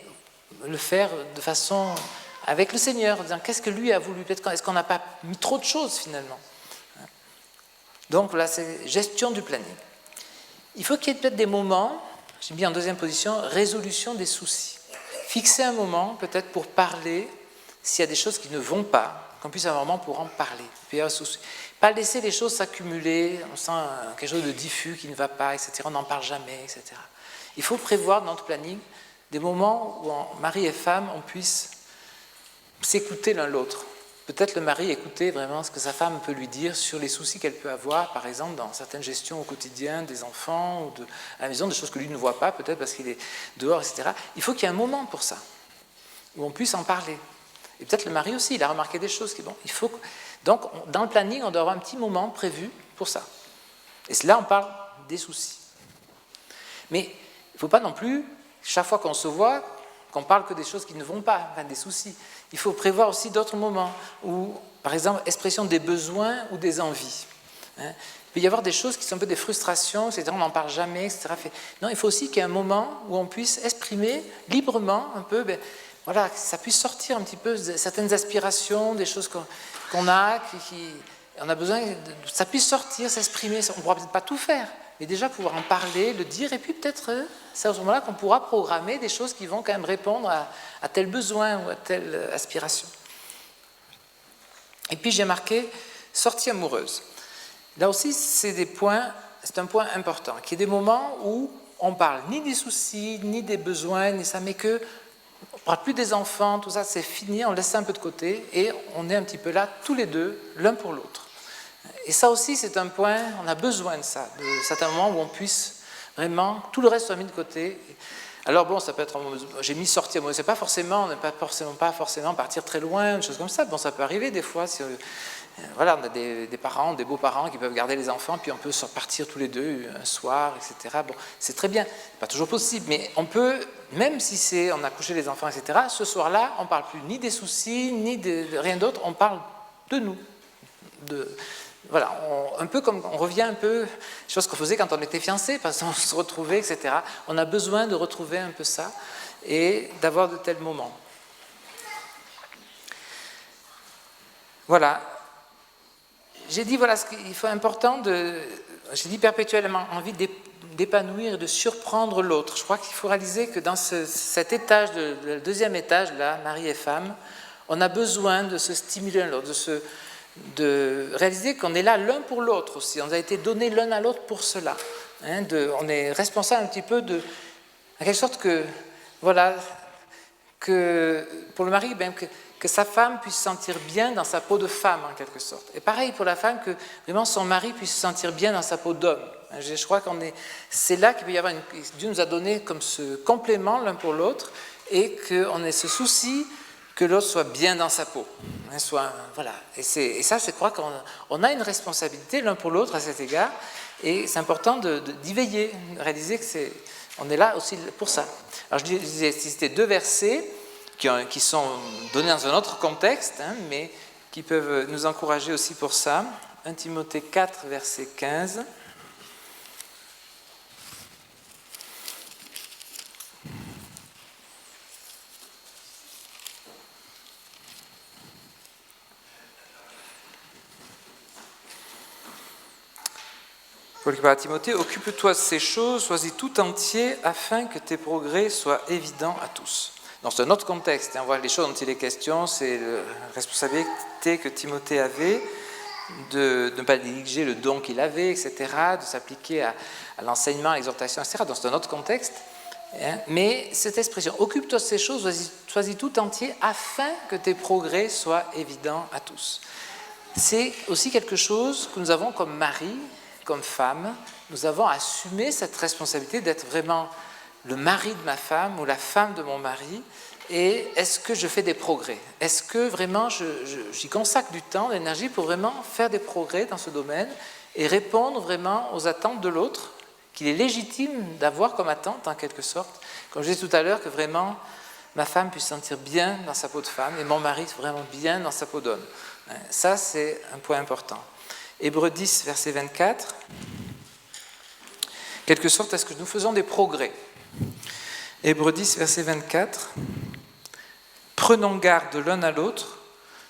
le faire de façon avec le Seigneur, en disant qu'est-ce que lui a voulu, peut-être est-ce qu'on n'a pas mis trop de choses finalement. Donc là, c'est gestion du planning. Il faut qu'il y ait peut-être des moments, j'ai mis en deuxième position, résolution des soucis. Fixer un moment peut-être pour parler s'il y a des choses qui ne vont pas, qu'on puisse avoir un moment pour en parler. Puis, pas laisser les choses s'accumuler, on sent quelque chose de diffus qui ne va pas, etc. On n'en parle jamais, etc. Il faut prévoir dans notre planning des moments où, mari et femme, on puisse s'écouter l'un l'autre. Peut-être le mari écouter vraiment ce que sa femme peut lui dire sur les soucis qu'elle peut avoir, par exemple, dans certaines gestions au quotidien des enfants, ou à la maison, des choses que lui ne voit pas, peut-être parce qu'il est dehors, etc. Il faut qu'il y ait un moment pour ça, où on puisse en parler. Et peut-être le mari aussi, il a remarqué des choses qui, bon, il faut... Donc, dans le planning, on doit avoir un petit moment prévu pour ça. Et là, on parle des soucis. Mais il ne faut pas non plus, chaque fois qu'on se voit, qu'on parle que des choses qui ne vont pas, enfin des soucis. Il faut prévoir aussi d'autres moments où, par exemple, expression des besoins ou des envies. Il peut y avoir des choses qui sont un peu des frustrations, c'est-à-dire on n'en parle jamais, etc. Non, il faut aussi qu'il y ait un moment où on puisse exprimer librement un peu, voilà, que ça puisse sortir un petit peu de certaines aspirations, des choses qu'on a, on a besoin que ça puisse sortir, s'exprimer. On ne pourra peut-être pas tout faire, mais déjà pouvoir en parler, le dire, et puis peut-être, c'est à ce moment-là qu'on pourra programmer des choses qui vont quand même répondre à tel besoin ou à telle aspiration. Et puis j'ai marqué sortie amoureuse. Là aussi, c'est un point important, qu'il y ait des moments où on parle ni des soucis, ni des besoins, ni ça, mais que on ne parle plus des enfants, tout ça, c'est fini, on laisse ça un peu de côté, et on est un petit peu là, tous les deux, l'un pour l'autre. Et ça aussi, c'est un point, on a besoin de ça, de certains moments où on puisse vraiment, tout le reste soit mis de côté. Alors bon, ça peut être, j'ai mis sortir, c'est pas forcément, on n'est pas forcément partir très loin, une chose comme ça. Bon, ça peut arriver des fois. Voilà, on a des parents, des beaux-parents qui peuvent garder les enfants, puis on peut partir tous les deux un soir, etc. Bon, c'est très bien, pas toujours possible, mais on peut, même si on a couché les enfants, etc., ce soir-là, on ne parle plus ni des soucis, ni de rien d'autre, on parle de nous. Voilà, un peu comme on revient un peu, chose qu'on faisait quand on était fiancés, parce qu'on se retrouvait, etc. On a besoin de retrouver un peu ça et d'avoir de tels moments. Voilà. j'ai dit, voilà, il faut important j'ai dit perpétuellement, envie d'épanouir, de surprendre l'autre. Je crois qu'il faut réaliser que dans cet étage, le deuxième étage, là, mari et femme, on a besoin de se stimuler l'un l'autre, de réaliser qu'on est là l'un pour l'autre aussi. On a été donné l'un à l'autre pour cela. Hein, on est responsable un petit peu en quelque sorte que, voilà, que pour le mari, ben, que sa femme puisse se sentir bien dans sa peau de femme, en quelque sorte. Et pareil pour la femme, que vraiment son mari puisse se sentir bien dans sa peau d'homme. Je crois c'est là qu'il peut y avoir Dieu nous a donné comme ce complément l'un pour l'autre, et qu'on ait ce souci que l'autre soit bien dans sa peau. Voilà. Et ça, je crois qu'on a une responsabilité l'un pour l'autre à cet égard, et c'est important d'y veiller, de réaliser on est là aussi pour ça. Alors je disais, c'était 2 versets qui sont donnés dans un autre contexte, hein, mais qui peuvent nous encourager aussi pour ça. 1 Timothée 4, verset 15. Paul qui parle à Timothée, occupe-toi de ces choses, sois-y tout entier, afin que tes progrès soient évidents à tous. Donc c'est un autre contexte, hein, on voit les choses dont il est question, c'est la responsabilité que Timothée avait de ne pas négliger le don qu'il avait, etc., de s'appliquer à l'enseignement, à l'exhortation, etc. Donc c'est un autre contexte. Hein, mais cette expression, occupe-toi de ces choses, sois-y tout entier, afin que tes progrès soient évidents à tous. C'est aussi quelque chose que nous avons comme mari, comme femme, nous avons assumé cette responsabilité d'être vraiment le mari de ma femme ou la femme de mon mari. Et est-ce que je fais des progrès? Est-ce que vraiment j'y consacre du temps, de l'énergie pour vraiment faire des progrès dans ce domaine et répondre vraiment aux attentes de l'autre, qu'il est légitime d'avoir comme attente en quelque sorte? Comme je disais tout à l'heure, que vraiment ma femme puisse se sentir bien dans sa peau de femme et mon mari vraiment bien dans sa peau d'homme. Ça, c'est un point important. Hébreux 10, verset 24. Quelque sorte, est-ce que nous faisons des progrès? Hébreux 10, verset 24. Prenons garde l'un à l'autre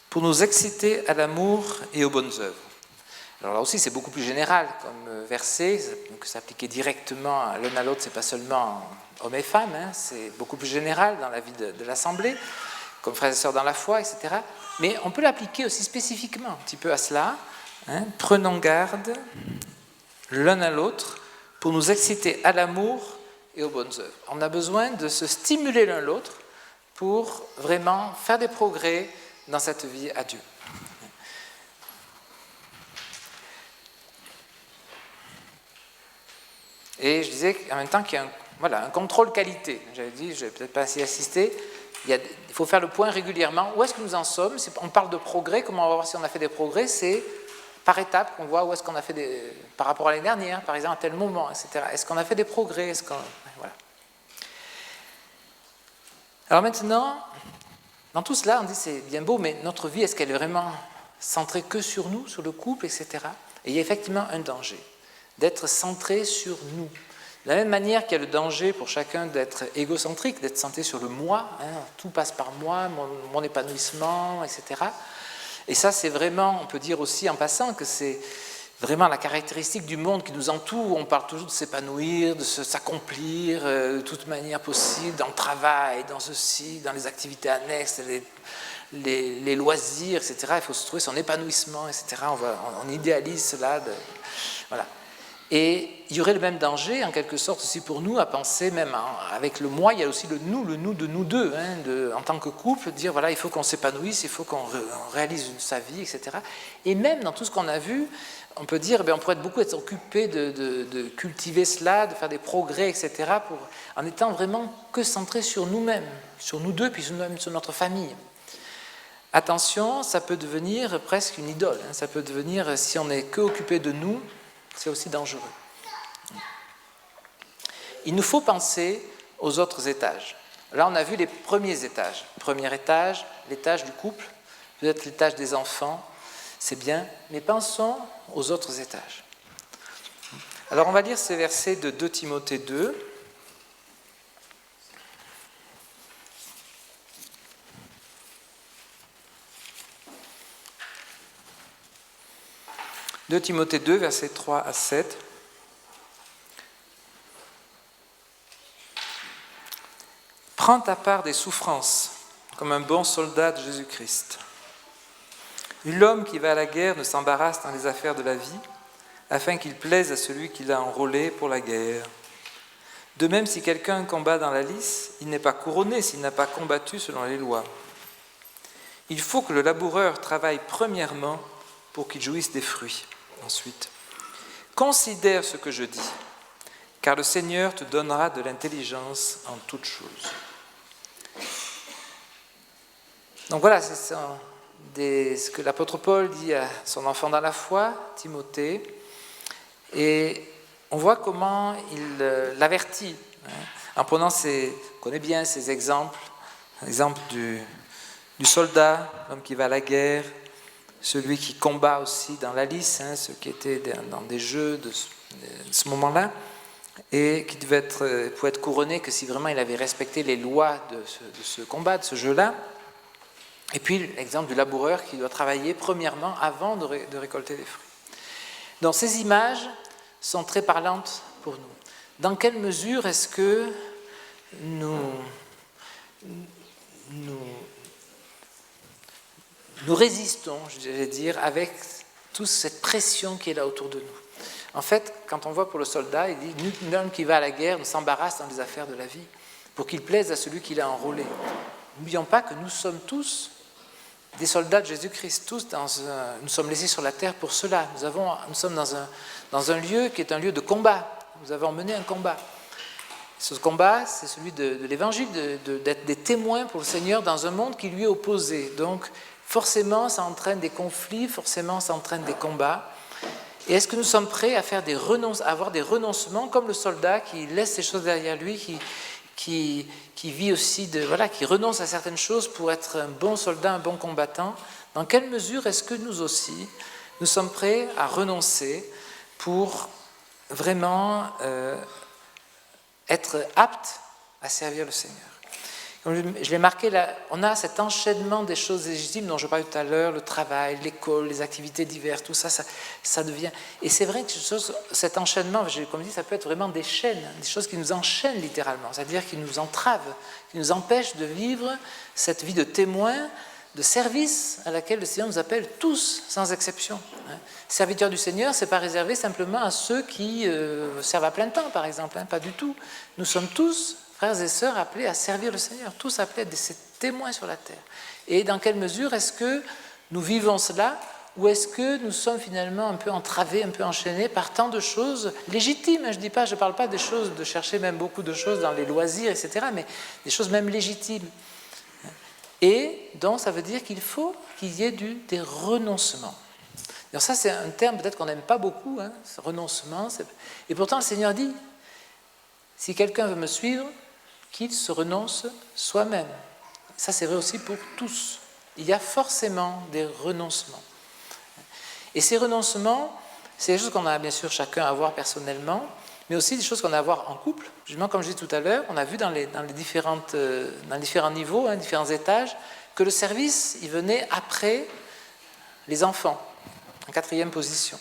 pour nous exciter à l'amour et aux bonnes œuvres. Alors là aussi, c'est beaucoup plus général comme verset, donc s'appliquer directement l'un à l'autre, c'est pas seulement hommes et femmes, hein, c'est beaucoup plus général dans la vie de l'Assemblée, comme frères et sœurs dans la foi, etc. Mais on peut l'appliquer aussi spécifiquement un petit peu à cela. Hein, prenons garde l'un à l'autre pour nous exciter à l'amour et aux bonnes œuvres. On a besoin de se stimuler l'un l'autre pour vraiment faire des progrès dans cette vie à Dieu. Et je disais en même temps qu'il y a un contrôle qualité. J'avais dit, je n'ai peut-être pas assez assisté, il faut faire le point régulièrement. Où est-ce que nous en sommes? On parle de progrès, comment on va voir si on a fait des progrès? C'est par étapes qu'on voit où est-ce qu'on a fait par rapport à l'année dernière, par exemple, à tel moment, etc. Est-ce qu'on a fait des progrès? Voilà. Alors maintenant, dans tout cela, on dit c'est bien beau, mais notre vie, est-ce qu'elle est vraiment centrée que sur nous, sur le couple, etc. Et il y a effectivement un danger d'être centré sur nous. De la même manière qu'il y a le danger pour chacun d'être égocentrique, d'être centré sur le moi, hein, tout passe par moi, mon épanouissement, etc. Et ça, c'est vraiment, on peut dire aussi en passant que c'est vraiment la caractéristique du monde qui nous entoure. On parle toujours de s'épanouir, de s'accomplir de toute manière possible, dans le travail, dans ceci, dans les activités annexes, les loisirs, etc. Il faut se trouver son épanouissement, etc. On idéalise cela. Voilà. Et il y aurait le même danger, en quelque sorte, aussi pour nous, à penser, même avec le moi, il y a aussi le nous de nous deux, hein, en tant que couple, dire, voilà, il faut qu'on s'épanouisse, il faut qu'on réalise sa vie, etc. Et même dans tout ce qu'on a vu, on peut dire, on pourrait beaucoup être occupé de cultiver cela, de faire des progrès, etc., en étant vraiment que centré sur nous-mêmes, sur nous deux, puis sur notre famille. Attention, ça peut devenir presque une idole, hein, ça peut devenir, si on n'est que occupé de nous, c'est aussi dangereux. Il nous faut penser aux autres étages. Là, on a vu les premiers étages. Premier étage, l'étage du couple, peut-être l'étage des enfants, c'est bien, mais pensons aux autres étages. Alors, on va lire ces versets de 2 Timothée 2. 2 Timothée 2, versets 3 à 7. Prends ta part des souffrances comme un bon soldat de Jésus-Christ. L'homme qui va à la guerre ne s'embarrasse dans les affaires de la vie, afin qu'il plaise à celui qui l'a enrôlé pour la guerre. De même, si quelqu'un combat dans la lice, il n'est pas couronné s'il n'a pas combattu selon les lois. Il faut que le laboureur travaille premièrement pour qu'il jouisse des fruits. Ensuite, considère ce que je dis, car le Seigneur te donnera de l'intelligence en toutes choses. Donc voilà, c'est ce que l'apôtre Paul dit à son enfant dans la foi, Timothée, et on voit comment il l'avertit, en prenant on connaît bien ces exemples, l'exemple du soldat, l'homme qui va à la guerre, celui qui combat aussi dans la lice, ceux qui étaient dans des jeux de ce moment-là, et qui pouvait être couronné que si vraiment il avait respecté les lois de ce combat, de ce jeu-là. Et puis l'exemple du laboureur qui doit travailler premièrement avant de récolter des fruits. Donc ces images sont très parlantes pour nous. Dans quelle mesure est-ce que nous résistons, je vais dire, avec toute cette pression qui est là autour de nous? En fait, quand on voit pour le soldat, il dit « Nul homme qui va à la guerre ne s'embarrasse dans les affaires de la vie, pour qu'il plaise à celui qui l'a enrôlé. » N'oublions pas que nous sommes tous des soldats de Jésus-Christ, tous nous sommes laissés sur la terre pour cela. Nous sommes dans un lieu qui est un lieu de combat. Nous avons mené un combat. Ce combat, c'est celui de l'Évangile, d'être des témoins pour le Seigneur dans un monde qui lui est opposé. Donc, forcément, ça entraîne des conflits, forcément, ça entraîne des combats. Et est-ce que nous sommes prêts à avoir des renoncements, comme le soldat qui laisse ses choses derrière lui, qui vit aussi qui renonce à certaines choses pour être un bon soldat, un bon combattant? Dans quelle mesure est-ce que nous aussi, nous sommes prêts à renoncer pour vraiment être aptes à servir le Seigneur? Comme je l'ai marqué là, on a cet enchaînement des choses légitimes dont je parlais tout à l'heure, le travail, l'école, les activités diverses, tout ça, ça devient... Et c'est vrai que cet enchaînement, comme je dis, ça peut être vraiment des chaînes, des choses qui nous enchaînent littéralement, c'est-à-dire qui nous entravent, qui nous empêchent de vivre cette vie de témoin, de service à laquelle le Seigneur nous appelle tous, sans exception. Serviteurs du Seigneur, ce n'est pas réservé simplement à ceux qui servent à plein temps, par exemple, pas du tout. Nous sommes tous, frères et sœurs, appelés à servir le Seigneur, tous appelés à être des témoins sur la terre. Et dans quelle mesure est-ce que nous vivons cela, ou est-ce que nous sommes finalement un peu entravés, un peu enchaînés par tant de choses légitimes? Je ne parle pas des choses, de chercher même beaucoup de choses dans les loisirs, etc., mais des choses même légitimes. Et donc, ça veut dire qu'il faut qu'il y ait des renoncements. Alors ça, c'est un terme peut-être qu'on n'aime pas beaucoup, ce renoncement. Et pourtant, le Seigneur dit, si quelqu'un veut me suivre, qu'il se renonce soi-même. Ça, c'est vrai aussi pour tous. Il y a forcément des renoncements. Et ces renoncements, c'est des choses qu'on a bien sûr chacun à voir personnellement, mais aussi des choses qu'on a à voir en couple. Justement, comme je disais tout à l'heure, on a vu dans les différents niveaux, différents étages, que le service, il venait après les enfants, en 4e position.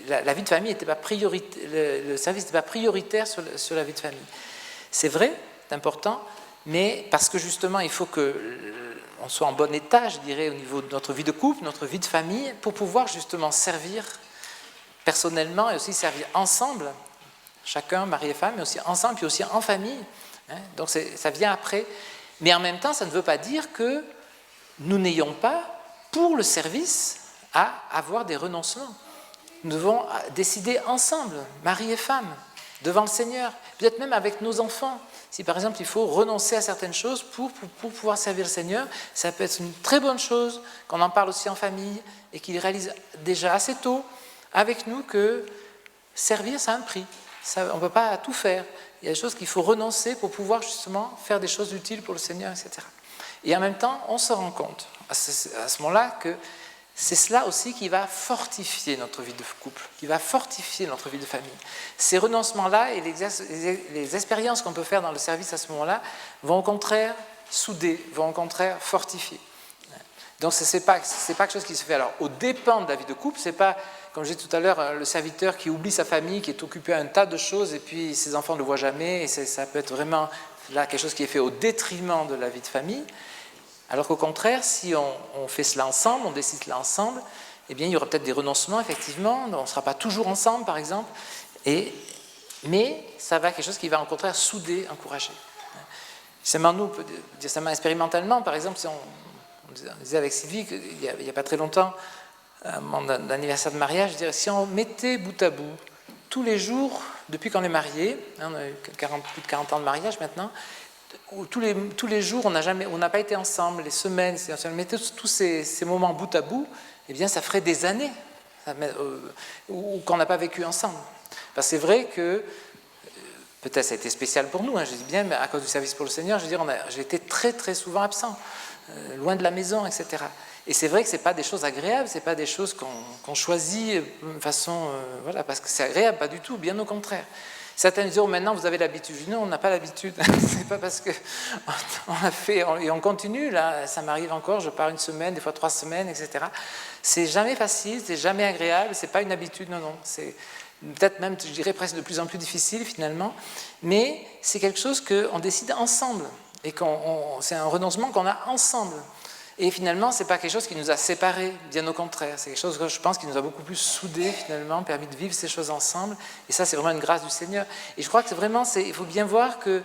La vie de famille n'était pas prioritaire, le service n'était pas prioritaire sur la vie de famille. C'est vrai, c'est important, mais parce que justement, il faut qu'on soit en bon état, je dirais, au niveau de notre vie de couple, notre vie de famille, pour pouvoir justement servir personnellement et aussi servir ensemble, chacun, mari et femme, mais aussi ensemble, puis aussi en famille. Donc ça vient après. Mais en même temps, ça ne veut pas dire que nous n'ayons pas, pour le service, à avoir des renoncements. Nous devons décider ensemble, mari et femme, devant le Seigneur, peut-être même avec nos enfants. Si par exemple il faut renoncer à certaines choses pour pouvoir servir le Seigneur, ça peut être une très bonne chose, qu'on en parle aussi en famille et qu'il réalise déjà assez tôt avec nous que servir, ça a un prix. On ne peut pas tout faire. Il y a des choses qu'il faut renoncer pour pouvoir justement faire des choses utiles pour le Seigneur, etc. Et en même temps, on se rend compte à ce moment-là que c'est cela aussi qui va fortifier notre vie de couple, qui va fortifier notre vie de famille. Ces renoncements-là et les expériences qu'on peut faire dans le service à ce moment-là vont au contraire souder, vont au contraire fortifier. Donc ce n'est pas quelque chose qui se fait alors aux dépens de la vie de couple, c'est pas comme je disais tout à l'heure, le serviteur qui oublie sa famille, qui est occupé à un tas de choses, et puis ses enfants ne le voient jamais, et ça peut être vraiment là quelque chose qui est fait au détriment de la vie de famille. Alors qu'au contraire, si on fait cela ensemble, on décide cela ensemble, eh bien, il y aura peut-être des renoncements, effectivement, on ne sera pas toujours ensemble, par exemple, mais ça va être quelque chose qui va, au contraire, souder, encourager. Nous, ça m'a expérimentalement, par exemple, si on disait avec Sylvie, il n'y a pas très longtemps, à mon anniversaire de mariage, je dirais, si on mettait bout à bout, tous les jours, depuis qu'on est mariés, on a eu plus de 40 ans de mariage maintenant, tous les jours, on n'a pas été ensemble, les semaines, si on mettait tous ces moments bout à bout, eh bien, ça ferait des années qu'on n'a pas vécu ensemble. Parce que c'est vrai que, peut-être ça a été spécial pour nous, je dis bien, mais à cause du service pour le Seigneur, je veux dire, j'ai été très très souvent absent, loin de la maison, etc. Et c'est vrai que ce n'est pas des choses agréables, ce n'est pas des choses qu'on choisit de façon, voilà, parce que c'est agréable, pas du tout, bien au contraire. Certains disent, oh, maintenant vous avez l'habitude. Je dis, non, on n'a pas l'habitude. C'est pas parce qu'on a fait, et on continue, là, ça m'arrive encore, je pars une semaine, des fois 3 semaines, etc. C'est jamais facile, c'est jamais agréable, c'est pas une habitude, non, c'est peut-être même, je dirais, presque de plus en plus difficile finalement, mais c'est quelque chose qu'on décide ensemble, et c'est un renoncement qu'on a ensemble. Et finalement, ce n'est pas quelque chose qui nous a séparés, bien au contraire. C'est quelque chose que je pense qui nous a beaucoup plus soudés, finalement, permis de vivre ces choses ensemble. Et ça, c'est vraiment une grâce du Seigneur. Et je crois que il faut bien voir qu'il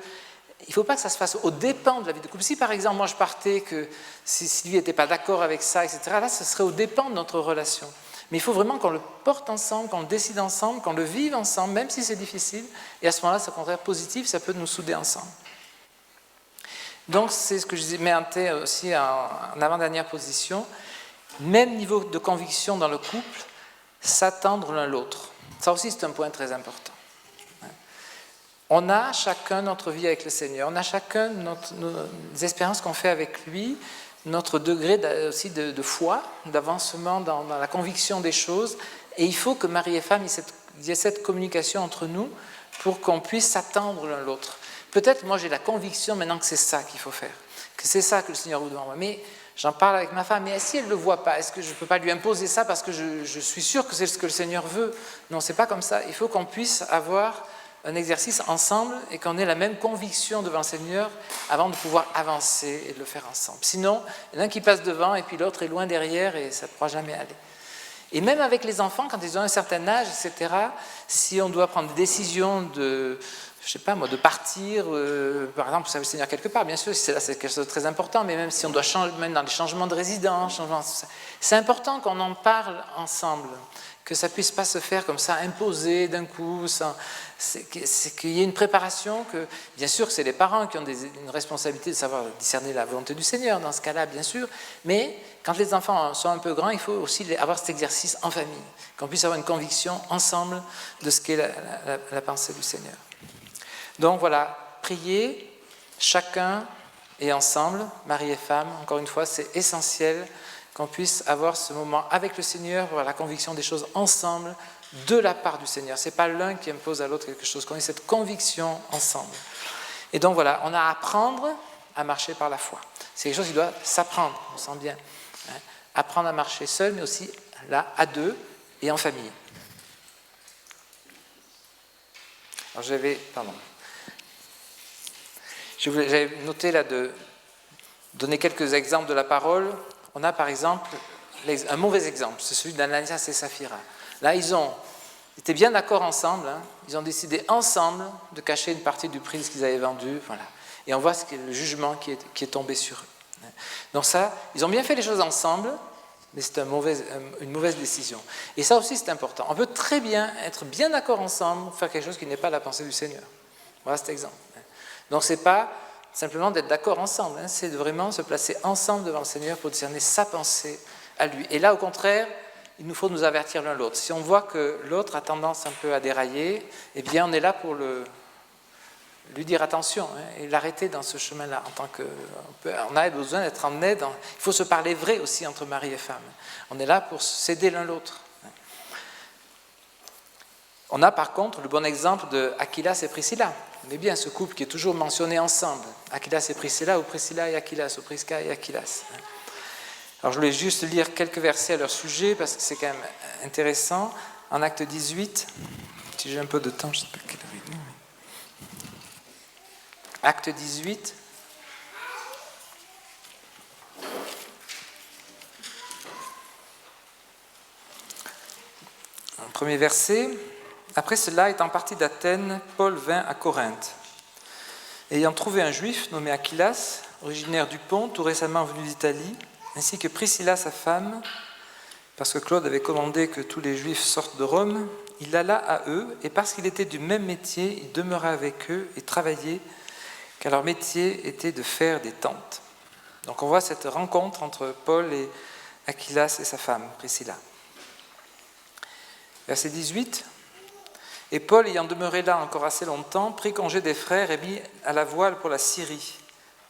ne faut pas que ça se fasse aux dépens de la vie de couple. Si, par exemple, moi, je partais, que si Sylvie n'était pas d'accord avec ça, etc., là, ce serait aux dépens de notre relation. Mais il faut vraiment qu'on le porte ensemble, qu'on le décide ensemble, qu'on le vive ensemble, même si c'est difficile. Et à ce moment-là, c'est au contraire positif, ça peut nous souder ensemble. Donc, c'est ce que je mettais aussi en avant-dernière position. Même niveau de conviction dans le couple, s'attendre l'un l'autre. Ça aussi, c'est un point très important. On a chacun notre vie avec le Seigneur, on a chacun nos expériences qu'on fait avec lui, notre degré aussi de foi, d'avancement dans la conviction des choses. Et il faut que mari et femme, il y ait cette communication entre nous pour qu'on puisse s'attendre l'un l'autre. Peut-être, moi, j'ai la conviction maintenant que c'est ça qu'il faut faire, que c'est ça que le Seigneur vous demande. Mais j'en parle avec ma femme, mais si elle ne le voit pas, est-ce que je ne peux pas lui imposer ça parce que je suis sûr que c'est ce que le Seigneur veut? Non, ce n'est pas comme ça. Il faut qu'on puisse avoir un exercice ensemble et qu'on ait la même conviction devant le Seigneur avant de pouvoir avancer et de le faire ensemble. Sinon, il y en a un qui passe devant et puis l'autre est loin derrière et ça ne pourra jamais aller. Et même avec les enfants, quand ils ont un certain âge, etc., si on doit prendre des décisions de partir, par exemple, servir le Seigneur quelque part, bien sûr, c'est quelque chose de très important, mais même si on doit changer, même dans les changements de résidence, c'est important qu'on en parle ensemble, que ça ne puisse pas se faire comme ça, imposer d'un coup, c'est qu'il y ait une préparation, que bien sûr que c'est les parents qui ont une responsabilité de savoir discerner la volonté du Seigneur, dans ce cas-là, bien sûr, mais quand les enfants sont un peu grands, il faut aussi avoir cet exercice en famille, qu'on puisse avoir une conviction ensemble de ce qu'est la pensée du Seigneur. Donc voilà, prier chacun et ensemble, mari et femme, encore une fois, c'est essentiel qu'on puisse avoir ce moment avec le Seigneur, avoir la conviction des choses ensemble, de la part du Seigneur. Ce n'est pas l'un qui impose à l'autre quelque chose, qu'on ait cette conviction ensemble. Et donc voilà, on a à apprendre à marcher par la foi. C'est quelque chose qui doit s'apprendre, on sent bien. Apprendre à marcher seul, mais aussi là, à deux et en famille. Alors j'avais noté là de donner quelques exemples de la parole. On a par exemple un mauvais exemple, c'est celui d'Ananias et Saphira. Là, ils étaient bien d'accord ensemble, ils ont décidé ensemble de cacher une partie du prix de ce qu'ils avaient vendu, voilà. Et on voit le jugement qui est tombé sur eux. Donc ça, ils ont bien fait les choses ensemble, mais c'est une mauvaise décision. Et ça aussi, c'est important. On peut très bien être bien d'accord ensemble, faire quelque chose qui n'est pas la pensée du Seigneur. Voilà cet exemple. Donc ce n'est pas simplement d'être d'accord ensemble, c'est de vraiment se placer ensemble devant le Seigneur pour discerner sa pensée à lui. Et là, au contraire, il nous faut nous avertir l'un l'autre. Si on voit que l'autre a tendance un peu à dérailler, eh bien on est là pour lui dire attention et l'arrêter dans ce chemin-là. On a besoin d'être en aide. Il faut se parler vrai aussi entre mari et femme. On est là pour s'aider l'un l'autre. On a par contre le bon exemple de Aquilas et Priscilla. On est bien ce couple qui est toujours mentionné ensemble. Aquilas et Priscilla, ou Priscilla et Aquilas, ou Prisca et Aquilas. Alors je voulais juste lire quelques versets à leur sujet parce que c'est quand même intéressant. En Acte 18, si j'ai un peu de temps, je ne sais pas quelle heure il est. Acte 18. Premier verset. Après cela, étant parti d'Athènes, Paul vint à Corinthe. Ayant trouvé un juif nommé Aquilas, originaire du Pont, tout récemment venu d'Italie, ainsi que Priscilla, sa femme, parce que Claude avait commandé que tous les juifs sortent de Rome, il alla à eux, et parce qu'il était du même métier, il demeura avec eux et travaillait, car leur métier était de faire des tentes. Donc on voit cette rencontre entre Paul et Aquilas et sa femme, Priscilla. Verset 18. Et Paul, ayant demeuré là encore assez longtemps, prit congé des frères et mit à la voile pour la Syrie.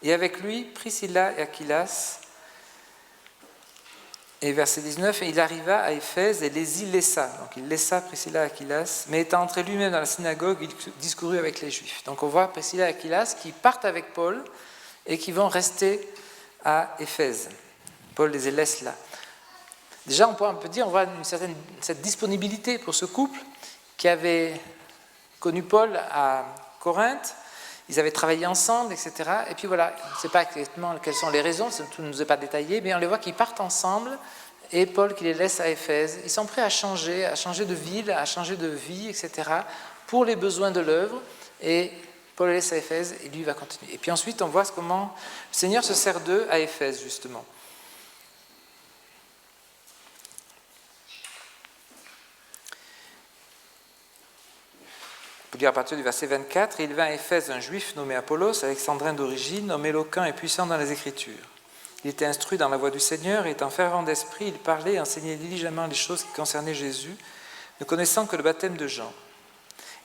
Et avec lui, Priscilla et Aquilas. Et verset 19, et il arriva à Éphèse et les y laissa. Donc il laissa Priscilla et Aquilas, mais étant entré lui-même dans la synagogue, il discourut avec les Juifs. Donc on voit Priscilla et Aquilas qui partent avec Paul et qui vont rester à Éphèse. Paul les laisse là. Déjà, on peut dire, on voit cette disponibilité pour ce couple qui avait connu Paul à Corinthe. Ils avaient travaillé ensemble, etc. Et puis voilà, on ne sait pas exactement quelles sont les raisons, tout ne nous est pas détaillé, mais on les voit qu'ils partent ensemble et Paul qui les laisse à Éphèse. Ils sont prêts à changer de ville, à changer de vie, etc. pour les besoins de l'œuvre. Et Paul les laisse à Éphèse et lui va continuer. Et puis ensuite, on voit comment le Seigneur se sert d'eux à Éphèse, justement. On peut dire à partir du verset 24, il vint à Éphèse un juif nommé Apollos, alexandrin d'origine, homme éloquent et puissant dans les Écritures. Il était instruit dans la voie du Seigneur et étant fervent d'esprit, il parlait et enseignait diligemment les choses qui concernaient Jésus, ne connaissant que le baptême de Jean.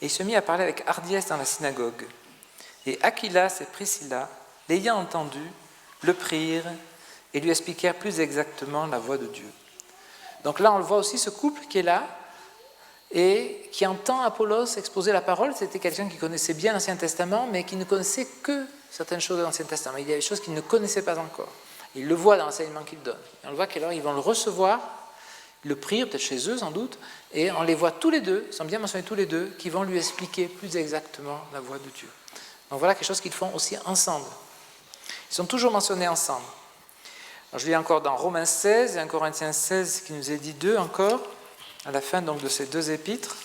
Et il se mit à parler avec hardiesse dans la synagogue. Et Aquilas et Priscilla, l'ayant entendu, le prirent et lui expliquèrent plus exactement la voie de Dieu. Donc là, on le voit aussi, ce couple qui est là, et qui entend Apollos exposer la parole. C'était quelqu'un qui connaissait bien l'Ancien Testament, mais qui ne connaissait que certaines choses de l'Ancien Testament. Il y a des choses qu'il ne connaissait pas encore. Il le voit dans l'enseignement qu'il donne. Et on le voit qu'alors ils vont le recevoir, le prier, peut-être chez eux sans doute, et on les voit tous les deux, ils sont bien mentionnés tous les deux, qui vont lui expliquer plus exactement la voie de Dieu. Donc voilà quelque chose qu'ils font aussi ensemble. Ils sont toujours mentionnés ensemble. Alors, je lis encore dans Romains 16 et 1 Corinthiens 16 qui nous est dit d'eux encore, à la fin donc de ces deux épîtres.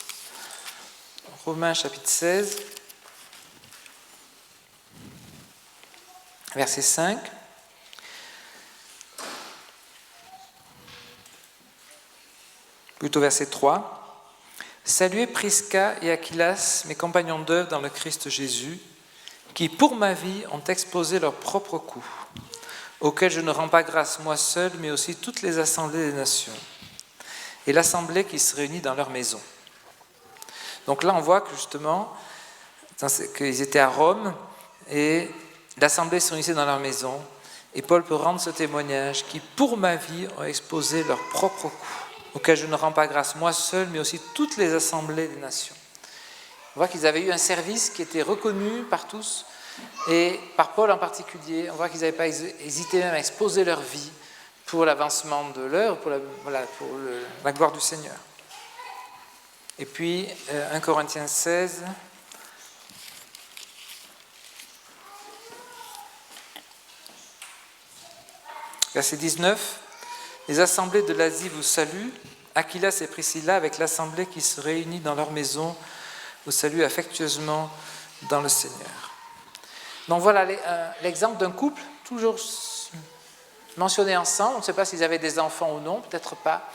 Romains chapitre 16, verset 5. Plutôt verset 3. Saluez Prisca et Aquilas, mes compagnons d'œuvre dans le Christ Jésus, qui pour ma vie ont exposé leur propre coup, auquel je ne rends pas grâce moi seul, mais aussi toutes les assemblées des nations, et l'assemblée qui se réunit dans leur maison. Donc là, on voit que justement, qu'ils étaient à Rome, et l'assemblée se réunissait dans leur maison, et Paul peut rendre ce témoignage, qui pour ma vie ont exposé leur propre coup, auquel je ne rends pas grâce moi seul, mais aussi toutes les assemblées des nations. On voit qu'ils avaient eu un service qui était reconnu par tous, et par Paul en particulier. On voit qu'ils n'avaient pas hésité même à exposer leur vie pour l'avancement de l'œuvre, pour la gloire du Seigneur. Et puis, 1 Corinthiens 16, verset 19. Les assemblées de l'Asie vous saluent. Aquilas et Priscilla, avec l'assemblée qui se réunit dans leur maison, vous saluent affectueusement dans le Seigneur. Donc voilà l'exemple d'un couple, toujours mentionnés ensemble. On ne sait pas s'ils avaient des enfants ou non, peut-être pas.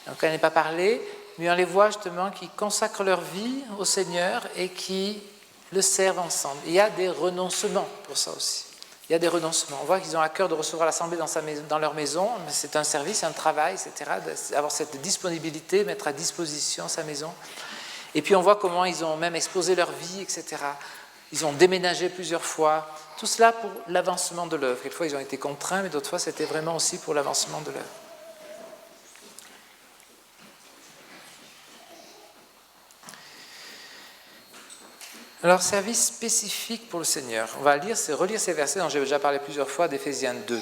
Donc on n'en a pas parlé, mais on les voit justement qui consacrent leur vie au Seigneur et qui le servent ensemble. Il y a des renoncements pour ça aussi. Il y a des renoncements. On voit qu'ils ont à cœur de recevoir l'assemblée dans leur maison, mais c'est un service, un travail, etc. Avoir cette disponibilité, mettre à disposition sa maison. Et puis on voit comment ils ont même exposé leur vie, etc. Ils ont déménagé plusieurs fois. Tout cela pour l'avancement de l'œuvre. Quelquefois, ils ont été contraints, mais d'autres fois, c'était vraiment aussi pour l'avancement de l'œuvre. Alors, service spécifique pour le Seigneur. On va relire ces versets dont j'ai déjà parlé plusieurs fois d'Éphésiens 2.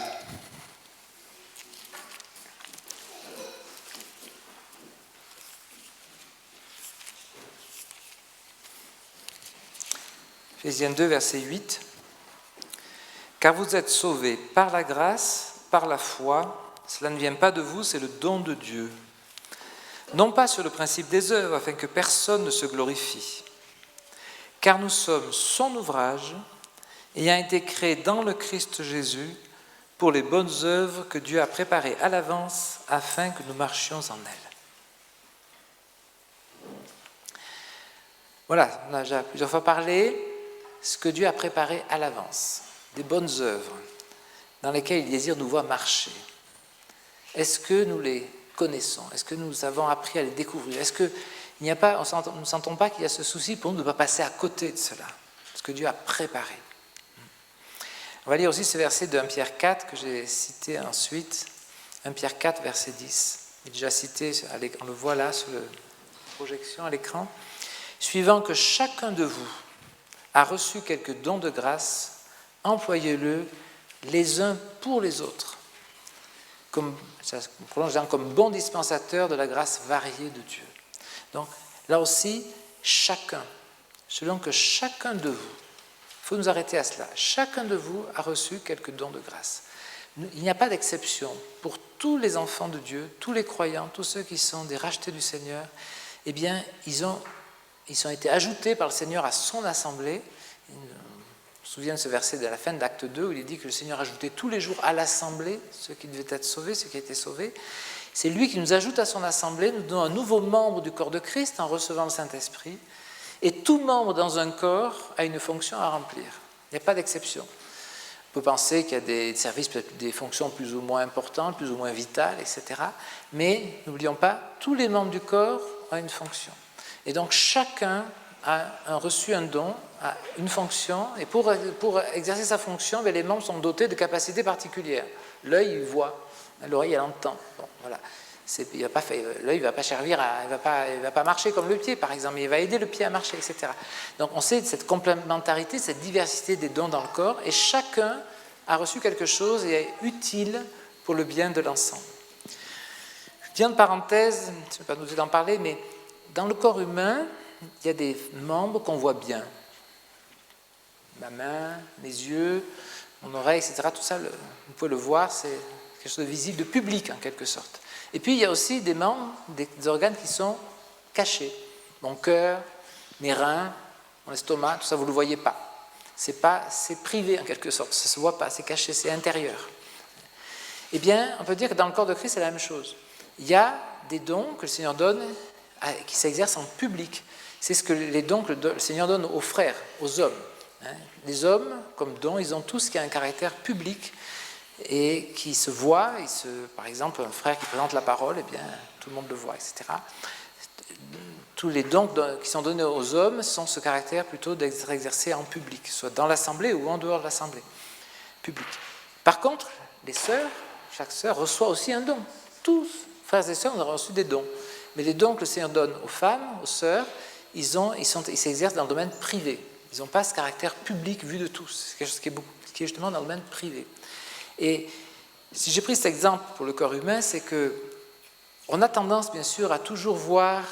Ephésiens 2, verset 8. « Car vous êtes sauvés par la grâce, par la foi. Cela ne vient pas de vous, c'est le don de Dieu. Non pas sur le principe des œuvres, afin que personne ne se glorifie. Car nous sommes son ouvrage, ayant été créés dans le Christ Jésus, pour les bonnes œuvres que Dieu a préparées à l'avance, afin que nous marchions en elles. » Voilà, on a déjà plusieurs fois parlé, ce que Dieu a préparé à l'avance, des bonnes œuvres, dans lesquelles il désire nous voir marcher. Est-ce que nous les connaissons? Est-ce que nous avons appris à les découvrir? Est-ce que nous ne sentons pas qu'il y a ce souci pour nous de ne pas passer à côté de cela, ce que Dieu a préparé? On va lire aussi ce verset de 1 Pierre 4 que j'ai cité ensuite, 1 Pierre 4, verset 10. Il est déjà cité, on le voit là sur la projection à l'écran. « Suivant que chacun de vous a reçu quelques dons de grâce, employez-le les uns pour les autres, comme bon dispensateur de la grâce variée de Dieu. » Donc là aussi, chacun, selon que chacun de vous, il faut nous arrêter à cela, chacun de vous a reçu quelques dons de grâce. Il n'y a pas d'exception. Pour tous les enfants de Dieu, tous les croyants, tous ceux qui sont des rachetés du Seigneur, eh bien, ils ont été ajoutés par le Seigneur à son assemblée. Je me souviens de ce verset de la fin d'Acte 2 où il est dit que le Seigneur ajoutait tous les jours à l'assemblée ceux qui devaient être sauvés, ceux qui étaient sauvés. C'est lui qui nous ajoute à son assemblée, nous donne un nouveau membre du corps de Christ en recevant le Saint-Esprit. Et tout membre dans un corps a une fonction à remplir. Il n'y a pas d'exception. On peut penser qu'il y a des services, peut-être des fonctions plus ou moins importantes, plus ou moins vitales, etc. Mais n'oublions pas, tous les membres du corps ont une fonction. Et donc chacun a reçu un don, a une fonction, et pour exercer sa fonction, les membres sont dotés de capacités particulières. L'œil, il voit, l'oreille, elle entend. Bon, voilà. L'œil ne va pas servir, il va pas marcher comme le pied, par exemple, mais il va aider le pied à marcher, etc. Donc on sait cette complémentarité, cette diversité des dons dans le corps, et chacun a reçu quelque chose et est utile pour le bien de l'ensemble. Je viens de parenthèse, je ne vais pas nous aider d'en parler, mais dans le corps humain, il y a des membres qu'on voit bien. Ma main, mes yeux, mon oreille, etc. Tout ça, vous pouvez le voir, c'est quelque chose de visible, de public en quelque sorte. Et puis il y a aussi des membres, des organes qui sont cachés. Mon cœur, mes reins, mon estomac, tout ça, vous ne le voyez pas. C'est privé en quelque sorte, ça ne se voit pas, c'est caché, c'est intérieur. Eh bien, on peut dire que dans le corps de Christ, c'est la même chose. Il y a des dons que le Seigneur donne qui s'exercent en public. C'est les dons que le Seigneur donne aux frères, aux hommes. Les hommes, comme dons, ils ont tous qui a un caractère public et qui se voient. Par exemple, un frère qui présente la parole, eh bien, tout le monde le voit, etc. Tous les dons qui sont donnés aux hommes sont ce caractère plutôt d'être exercé en public, soit dans l'assemblée ou en dehors de l'assemblée publique. Par contre, les sœurs, chaque sœur reçoit aussi un don. Tous, frères et sœurs, on a reçu des dons. Mais les dons que le Seigneur donne aux femmes, aux sœurs, ils s'exercent dans le domaine privé. Ils n'ont pas ce caractère public vu de tous. C'est quelque chose qui est justement dans le domaine privé. Et si j'ai pris cet exemple pour le corps humain, c'est qu'on a tendance, bien sûr, à toujours voir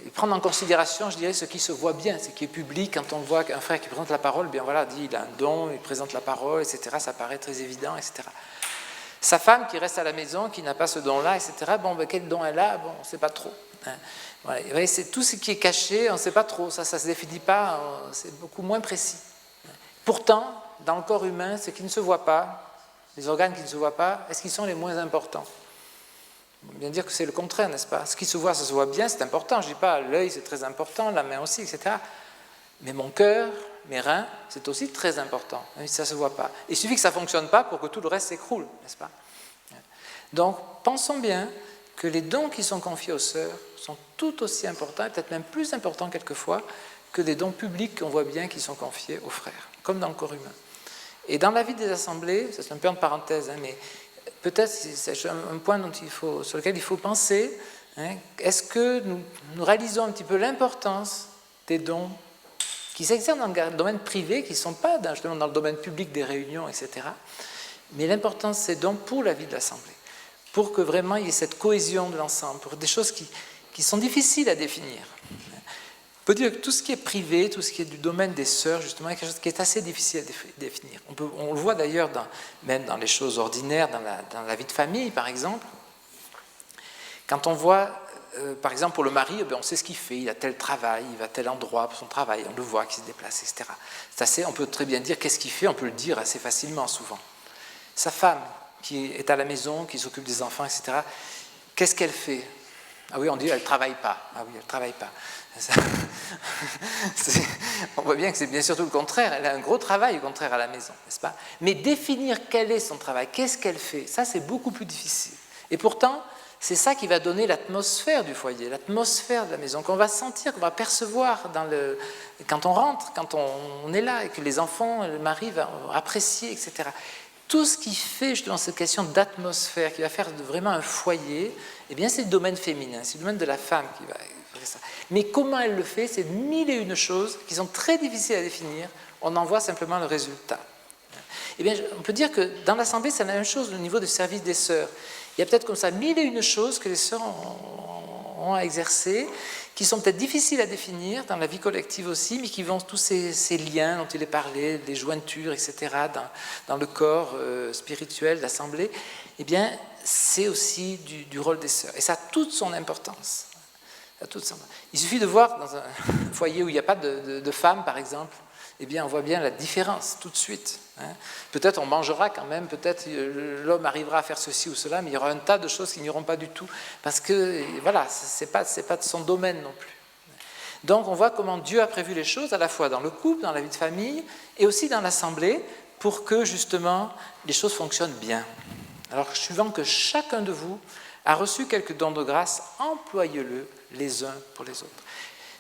et prendre en considération, je dirais, ce qui se voit bien, ce qui est public. Quand on voit qu'un frère qui présente la parole, bien voilà, dit il a un don, il présente la parole, etc. Ça paraît très évident, etc. Sa femme qui reste à la maison, qui n'a pas ce don-là, etc. Bon, ben, quel don elle a? Bon, on ne sait pas trop. Voilà. Vous voyez, c'est tout ce qui est caché, on ne sait pas trop. Ça ne se définit pas, c'est beaucoup moins précis. Pourtant, dans le corps humain, ce qui ne se voit pas, les organes qui ne se voient pas, est-ce qu'ils sont les moins importants? On peut bien dire que c'est le contraire, n'est-ce pas? Ce qui se voit, ça se voit bien, c'est important. Je ne dis pas l'œil, c'est très important, la main aussi, etc. Mais mon cœur, mes reins, c'est aussi très important, même si ça ne se voit pas. Il suffit que ça ne fonctionne pas pour que tout le reste s'écroule, n'est-ce pas? Donc, pensons bien que les dons qui sont confiés aux sœurs sont tout aussi importants, et peut-être même plus importants quelquefois, que les dons publics qu'on voit bien qui sont confiés aux frères, comme dans le corps humain. Et dans la vie des assemblées, c'est un peu en parenthèse, mais peut-être c'est un point sur lequel il faut penser, est-ce que nous réalisons un petit peu l'importance des dons qui s'exercent dans le domaine privé, qui ne sont pas justement dans le domaine public des réunions, etc., mais l'importance de ces dons pour la vie de l'assemblée, pour que vraiment il y ait cette cohésion de l'ensemble, pour des choses qui sont difficiles à définir. peut dire que tout ce qui est privé, tout ce qui est du domaine des sœurs, justement, est quelque chose qui est assez difficile à définir. On le voit d'ailleurs même dans les choses ordinaires, dans la vie de famille, par exemple. Quand on voit, par exemple, pour le mari, on sait ce qu'il fait, il a tel travail, il va à tel endroit pour son travail, on le voit qu'il se déplace, etc. On peut très bien dire qu'est-ce qu'il fait, on peut le dire assez facilement, souvent. Sa femme, qui est à la maison, qui s'occupe des enfants, etc., qu'est-ce qu'elle fait? Ah oui, on dit elle ne travaille pas. Ah oui, elle ne travaille pas. On voit bien que c'est bien sûr tout le contraire. Elle a un gros travail, au contraire, à la maison, n'est-ce pas? Mais définir quel est son travail, qu'est-ce qu'elle fait, ça, c'est beaucoup plus difficile. Et pourtant, c'est ça qui va donner l'atmosphère du foyer, l'atmosphère de la maison, qu'on va sentir, qu'on va percevoir quand on rentre, quand on est là, et que les enfants, le mari va apprécier, etc. Tout ce qui fait justement cette question d'atmosphère, qui va faire vraiment un foyer, eh bien c'est le domaine féminin, c'est le domaine de la femme qui va faire ça. Mais comment elle le fait, c'est mille et une choses qui sont très difficiles à définir, on en voit simplement le résultat. Eh bien, on peut dire que dans l'Assemblée, c'est la même chose au niveau du service des sœurs. Il y a peut-être comme ça mille et une choses que les sœurs ont à exercer, qui sont peut-être difficiles à définir dans la vie collective aussi, mais qui vont tous ces liens dont il est parlé, les jointures, etc., dans le corps spirituel d'Assemblée, eh bien, c'est aussi du rôle des sœurs. Et ça a toute son importance. Il suffit de voir dans un foyer où il n'y a pas de femmes, par exemple, eh bien, on voit bien la différence tout de suite. Peut-être on mangera quand même, peut-être l'homme arrivera à faire ceci ou cela, mais il y aura un tas de choses qui n'iront pas du tout, parce que, voilà, ce n'est pas de son domaine non plus. Donc, on voit comment Dieu a prévu les choses, à la fois dans le couple, dans la vie de famille, et aussi dans l'Assemblée, pour que, justement, les choses fonctionnent bien. Alors, suivant que chacun de vous a reçu quelques dons de grâce, employez-le les uns pour les autres.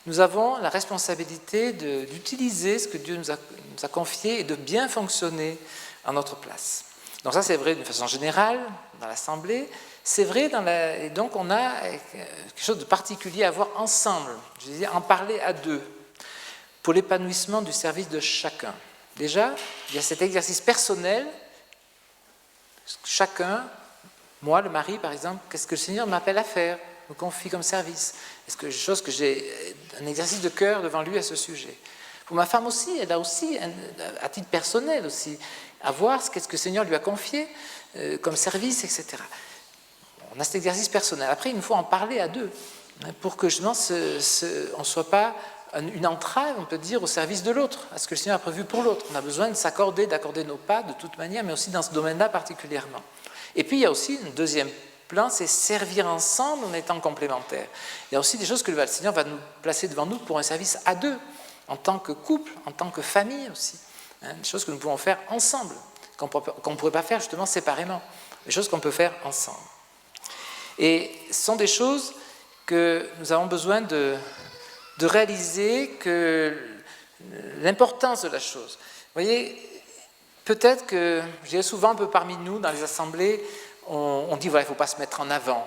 Nous avons la responsabilité d'utiliser ce que Dieu nous a confié et de bien fonctionner à notre place. Donc ça, c'est vrai d'une façon générale dans l'Assemblée. C'est vrai et donc on a quelque chose de particulier à voir ensemble. Je disais, en parler à deux, pour l'épanouissement du service de chacun. Déjà, il y a cet exercice personnel. Chacun, moi, le mari, par exemple, qu'est-ce que le Seigneur m'appelle à faire, me confie comme service? Est-ce que chose que j'ai un exercice de cœur devant lui à ce sujet? Pour ma femme aussi, elle a aussi, à titre personnel aussi, à voir qu'est-ce que le Seigneur lui a confié comme service, etc. On a cet exercice personnel. Après, il nous faut en parler à deux, pour que justement on ne soit pas une entrave, on peut dire, au service de l'autre, à ce que le Seigneur a prévu pour l'autre. On a besoin d'accorder nos pas de toute manière, mais aussi dans ce domaine-là particulièrement. Et puis, il y a aussi un deuxième plan, c'est servir ensemble en étant complémentaires. Il y a aussi des choses que le Seigneur va nous placer devant nous pour un service à deux, en tant que couple, en tant que famille aussi. Des choses que nous pouvons faire ensemble, qu'on ne pourrait pas faire justement séparément. Des choses qu'on peut faire ensemble. Et ce sont des choses que nous avons besoin de réaliser que l'importance de la chose. Vous voyez, peut-être que, je dirais souvent un peu parmi nous, dans les assemblées, on dit, voilà, il ne faut pas se mettre en avant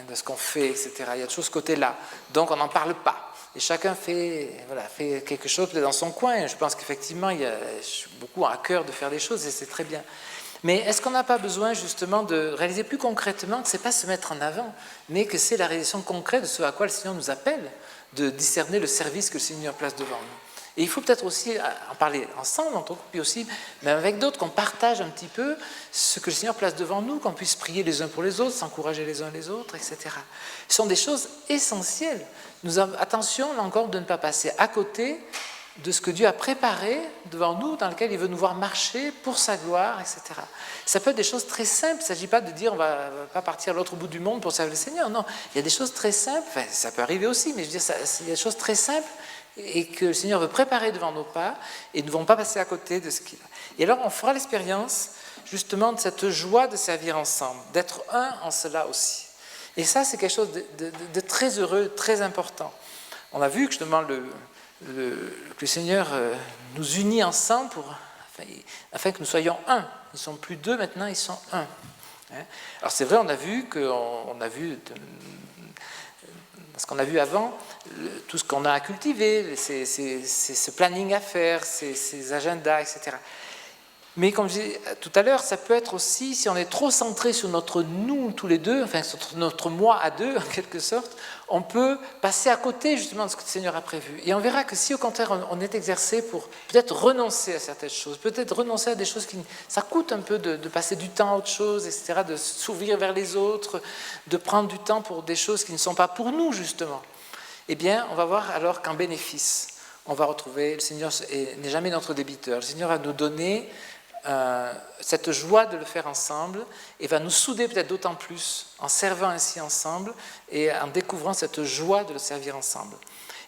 de ce qu'on fait, etc. Il y a toujours ce côté-là. Donc, on n'en parle pas. Et chacun fait quelque chose peut-être dans son coin. Je pense qu'effectivement, il y a beaucoup à cœur de faire des choses et c'est très bien. Mais est-ce qu'on n'a pas besoin justement de réaliser plus concrètement que ce n'est pas se mettre en avant, mais que c'est la réalisation concrète de ce à quoi le Seigneur nous appelle, de discerner le service que le Seigneur place devant nous. Et il faut peut-être aussi en parler ensemble, entre autres, puis aussi, même avec d'autres, qu'on partage un petit peu ce que le Seigneur place devant nous, qu'on puisse prier les uns pour les autres, s'encourager les uns les autres, etc. Ce sont des choses essentielles. Attention, là encore, de ne pas passer à côté de ce que Dieu a préparé devant nous, dans lequel il veut nous voir marcher pour sa gloire, etc. Ça peut être des choses très simples. Il ne s'agit pas de dire on ne va pas partir à l'autre bout du monde pour servir le Seigneur. Non, il y a des choses très simples. Enfin, ça peut arriver aussi, mais je veux dire, il y a des choses très simples et que le Seigneur veut préparer devant nos pas et nous ne vont pas passer à côté de ce qu'il a. Et alors, on fera l'expérience justement de cette joie de servir ensemble, d'être un en cela aussi. Et ça, c'est quelque chose de très heureux, très important. On a vu que justement que le Seigneur nous unit ensemble afin que nous soyons un. Ils ne sont plus deux maintenant, ils sont un. Alors c'est vrai, on a vu ce qu'on a vu avant, tout ce qu'on a à cultiver, ce planning à faire, ces agendas, etc. Mais comme je disais tout à l'heure, ça peut être aussi, si on est trop centré sur notre nous tous les deux, enfin sur notre moi à deux en quelque sorte, on peut passer à côté justement de ce que le Seigneur a prévu. Et on verra que si au contraire on est exercé pour peut-être renoncer à certaines choses, peut-être renoncer à des choses qui... Ça coûte un peu de passer du temps à autre chose, etc., de s'ouvrir vers les autres, de prendre du temps pour des choses qui ne sont pas pour nous justement. Eh bien, on va voir alors qu'en bénéfice, on va retrouver, le Seigneur n'est jamais notre débiteur, le Seigneur va nous donner cette joie de le faire ensemble et va nous souder peut-être d'autant plus en servant ainsi ensemble et en découvrant cette joie de le servir ensemble.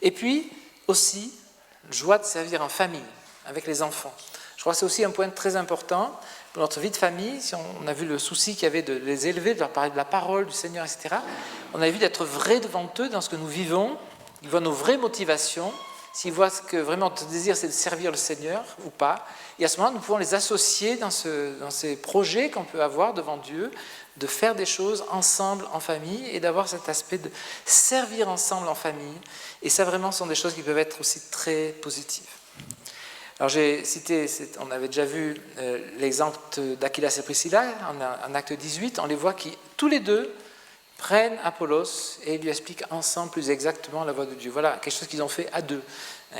Et puis aussi, joie de servir en famille, avec les enfants. Je crois que c'est aussi un point très important pour notre vie de famille. Si on a vu le souci qu'il y avait de les élever, de leur parler de la parole du Seigneur, etc., on a vu d'être vrai devant eux dans ce que nous vivons. Ils voient nos vraies motivations, s'ils voient que vraiment notre désir c'est de servir le Seigneur ou pas. Et à ce moment-là, nous pouvons les associer dans ces projets qu'on peut avoir devant Dieu, de faire des choses ensemble en famille et d'avoir cet aspect de servir ensemble en famille. Et ça, vraiment, sont des choses qui peuvent être aussi très positives. Alors, j'ai cité, on avait déjà vu l'exemple d'Aquilas et Priscilla en acte 18. On les voit qui, tous les deux, prennent Apollos et lui expliquent ensemble plus exactement la voie de Dieu. Voilà, quelque chose qu'ils ont fait à deux.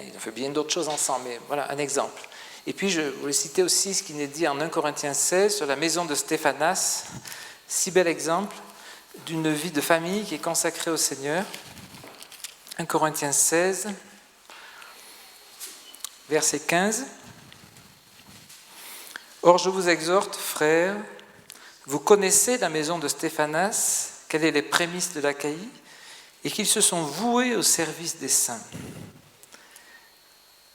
Ils ont fait bien d'autres choses ensemble, mais voilà un exemple. Et puis, je voulais citer aussi ce qui est dit en 1 Corinthiens 16 sur la maison de Stéphanas. Si bel exemple d'une vie de famille qui est consacrée au Seigneur. 1 Corinthiens 16, verset 15. Or, je vous exhorte, frères, vous connaissez la maison de Stéphanas, quelles sont les prémices de l'Achaïe, et qu'ils se sont voués au service des saints.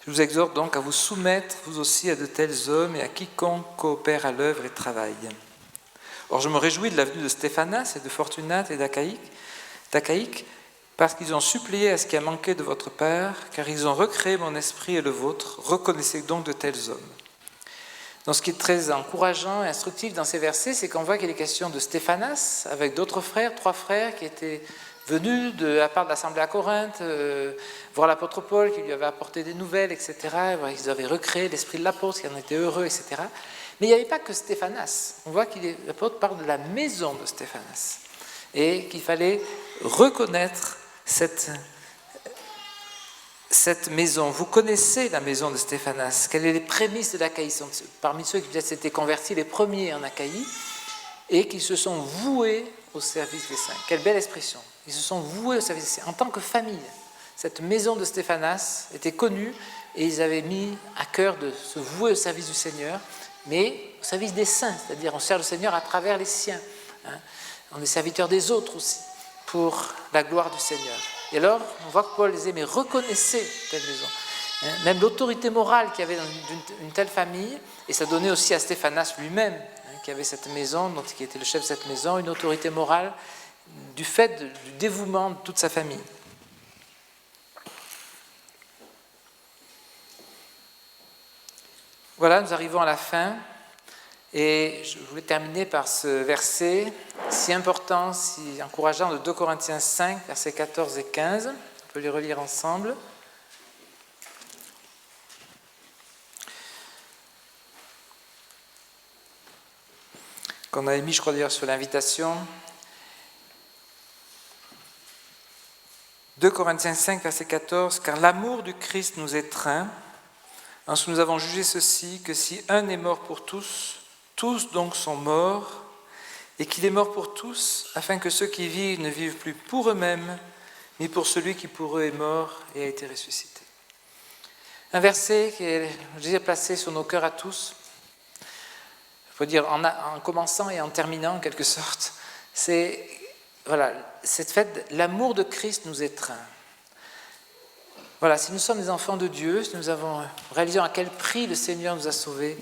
Je vous exhorte donc à vous soumettre, vous aussi, à de tels hommes et à quiconque coopère à l'œuvre et travaille. Or, je me réjouis de la venue de Stéphanas et de Fortunate et d'Achaïque, parce qu'ils ont suppléé à ce qui a manqué de votre part, car ils ont recréé mon esprit et le vôtre. Reconnaissez donc de tels hommes. Donc, ce qui est très encourageant et instructif dans ces versets, c'est qu'on voit qu'il est question de Stéphanas, avec d'autres frères, 3 frères qui étaient venus de la part de l'Assemblée à Corinthe, voir l'apôtre Paul qui lui avait apporté des nouvelles, etc. Ils avaient recréé l'esprit de l'apôtre, qui en était heureux, etc. Mais il n'y avait pas que Stéphanas. On voit que l'apôtre parle de la maison de Stéphanas et qu'il fallait reconnaître cette maison. Vous connaissez la maison de Stéphanas. Quelles sont les prémices de l'Achaïe? Parmi ceux qui peut-être s'étaient convertis, les premiers en Achaïe, et qui se sont voués au service des saints. Quelle belle expression. Ils se sont voués au service des saints. En tant que famille, cette maison de Stéphanas était connue et ils avaient mis à cœur de se vouer au service du Seigneur, mais au service des saints, c'est-à-dire on sert le Seigneur à travers les siens. On est serviteurs des autres aussi, pour la gloire du Seigneur. Et alors, on voit que Paul disait, mais reconnaissez telle maison. Même l'autorité morale qu'il y avait dans une telle famille, et ça donnait aussi à Stéphanas lui-même, qui avait cette maison, qui était le chef de cette maison, une autorité morale du fait du dévouement de toute sa famille. Voilà, nous arrivons à la fin. Et je voulais terminer par ce verset si important, si encourageant de 2 Corinthiens 5, versets 14 et 15. On peut les relire ensemble. Qu'on a mis, je crois d'ailleurs, sur l'invitation. 2 Corinthiens 5, verset 14. « Car l'amour du Christ nous étreint, en ce que nous avons jugé ceci, que si un est mort pour tous, tous donc sont morts, et qu'il est mort pour tous, afin que ceux qui vivent ne vivent plus pour eux-mêmes, mais pour celui qui pour eux est mort et a été ressuscité. » Un verset qui est, je dirais, placé sur nos cœurs à tous. Il faut dire, en commençant et en terminant, en quelque sorte, c'est, voilà, cette fête, l'amour de Christ nous étreint. Voilà, si nous sommes des enfants de Dieu, si nous avons réalisé à quel prix le Seigneur nous a sauvés,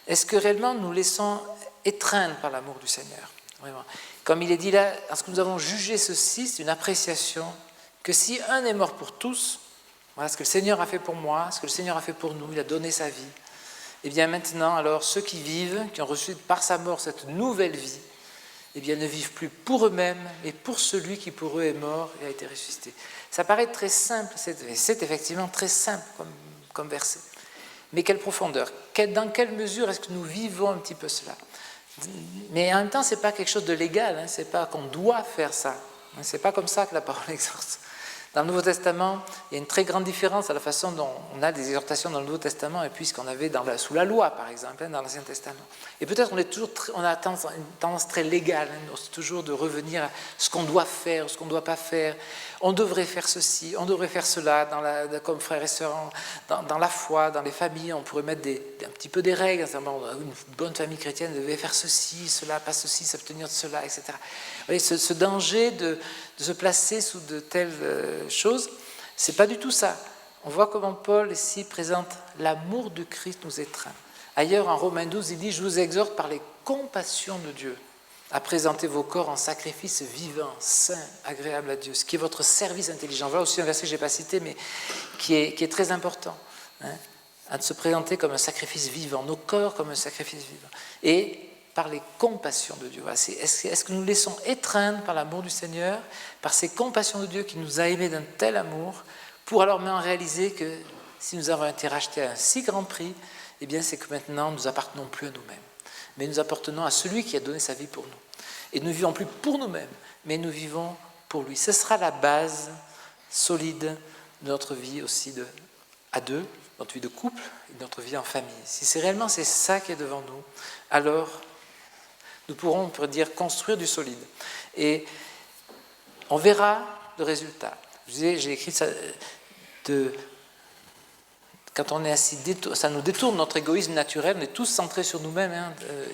est-ce que réellement nous laissons étreindre par l'amour du Seigneur? Vraiment. Comme il est dit là, parce que nous avons jugé ceci, c'est une appréciation, que si un est mort pour tous, voilà ce que le Seigneur a fait pour moi, ce que le Seigneur a fait pour nous, il a donné sa vie, et bien maintenant, alors ceux qui vivent, qui ont reçu par sa mort cette nouvelle vie, eh bien ne vivent plus pour eux-mêmes, mais pour celui qui pour eux est mort et a été ressuscité. Ça paraît très simple, c'est effectivement très simple comme verset. Mais quelle profondeur? Dans quelle mesure est-ce que nous vivons un petit peu cela? Mais en même temps, ce n'est pas quelque chose de légal, hein, ce n'est pas qu'on doit faire ça. Ce n'est pas comme ça que la parole exhorte. Dans le Nouveau Testament, il y a une très grande différence à la façon dont on a des exhortations dans le Nouveau Testament et puis ce qu'on avait sous la loi, par exemple, dans l'Ancien Testament. Et peut-être on a une tendance très légale, c'est toujours de revenir à ce qu'on doit faire, ce qu'on ne doit pas faire. On devrait faire ceci, on devrait faire cela, comme frères et sœurs, dans la foi, dans les familles, on pourrait mettre un petit peu des règles. Une bonne famille chrétienne devait faire ceci, cela, pas ceci, s'abstenir de cela, etc. Vous voyez, ce danger de se placer sous de telles choses, c'est pas du tout ça. On voit comment Paul ici présente l'amour du Christ nous étreint. Ailleurs, en Romains 12, il dit « Je vous exhorte par les compassions de Dieu à présenter vos corps en sacrifice vivant, saint, agréable à Dieu, ce qui est votre service intelligent. » Voilà aussi un verset que je n'ai pas cité, mais qui est très important, hein, à se présenter comme un sacrifice vivant, nos corps comme un sacrifice vivant. Et par les compassions de Dieu. Est-ce que nous laissons étreindre par l'amour du Seigneur, par ces compassions de Dieu qui nous a aimés d'un tel amour, pour alors maintenant réaliser que si nous avons été rachetés à un si grand prix, eh bien c'est que maintenant nous n'appartenons plus à nous-mêmes, mais nous appartenons à celui qui a donné sa vie pour nous. Et nous ne vivons plus pour nous-mêmes, mais nous vivons pour lui. Ce sera la base solide de notre vie aussi à deux, notre vie de couple et de notre vie en famille. Si c'est ça qui est devant nous, alors nous pourrons, on pourrait dire, construire du solide. Et on verra le résultat. Je disais, j'ai écrit ça, quand on est ainsi, ça nous détourne notre égoïsme naturel, on est tous centrés sur nous-mêmes, hein,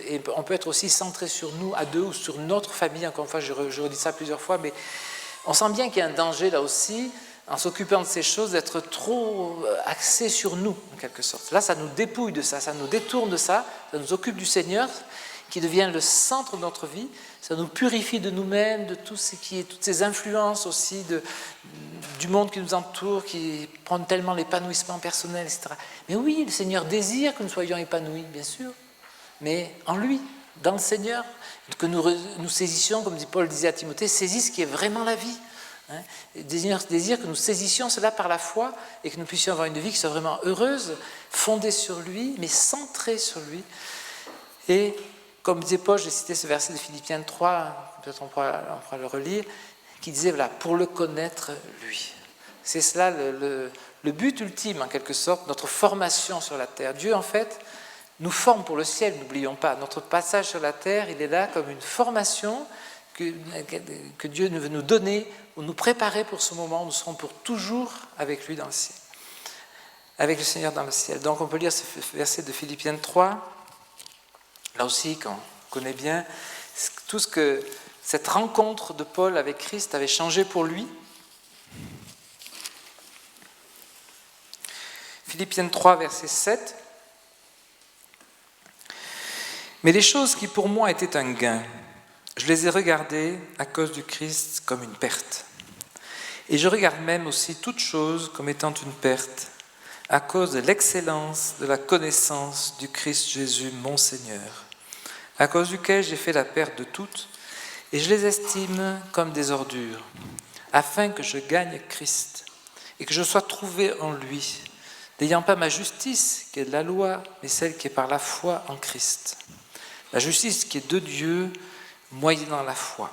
et on peut être aussi centré sur nous à deux ou sur notre famille, encore une fois, je redis ça plusieurs fois, mais on sent bien qu'il y a un danger là aussi, en s'occupant de ces choses, d'être trop axé sur nous, en quelque sorte. Là, ça nous dépouille de ça nous détourne de ça nous occupe du Seigneur, qui devient le centre de notre vie, ça nous purifie de nous-mêmes, de tout ce qui est, toutes ces influences aussi du monde qui nous entoure, qui prennent tellement l'épanouissement personnel, etc. Mais oui, le Seigneur désire que nous soyons épanouis, bien sûr, mais en lui, dans le Seigneur, que nous saisissions, comme Paul disait à Timothée, saisis ce qui est vraiment la vie. Hein, désire que nous saisissions cela par la foi et que nous puissions avoir une vie qui soit vraiment heureuse, fondée sur lui, mais centrée sur lui. Et comme disait Paul, j'ai cité ce verset de Philippiens 3, peut-être on pourra le relire, qui disait, voilà, pour le connaître, lui. C'est cela le but ultime, en quelque sorte, notre formation sur la terre. Dieu, en fait, nous forme pour le ciel, n'oublions pas. Notre passage sur la terre, il est là comme une formation que Dieu veut nous donner, ou nous préparer pour ce moment où nous serons pour toujours avec lui dans le ciel. Avec le Seigneur dans le ciel. Donc on peut lire ce verset de Philippiens 3, là aussi, qu'on connaît bien, tout ce que cette rencontre de Paul avec Christ avait changé pour lui. Philippiens 3, verset 7. Mais les choses qui pour moi étaient un gain, je les ai regardées à cause du Christ comme une perte. Et je regarde même aussi toutes choses comme étant une perte, à cause de l'excellence de la connaissance du Christ Jésus, mon Seigneur, à cause duquel j'ai fait la perte de toutes, et je les estime comme des ordures, afin que je gagne Christ, et que je sois trouvé en lui, n'ayant pas ma justice qui est de la loi, mais celle qui est par la foi en Christ. La justice qui est de Dieu, moyennant la foi,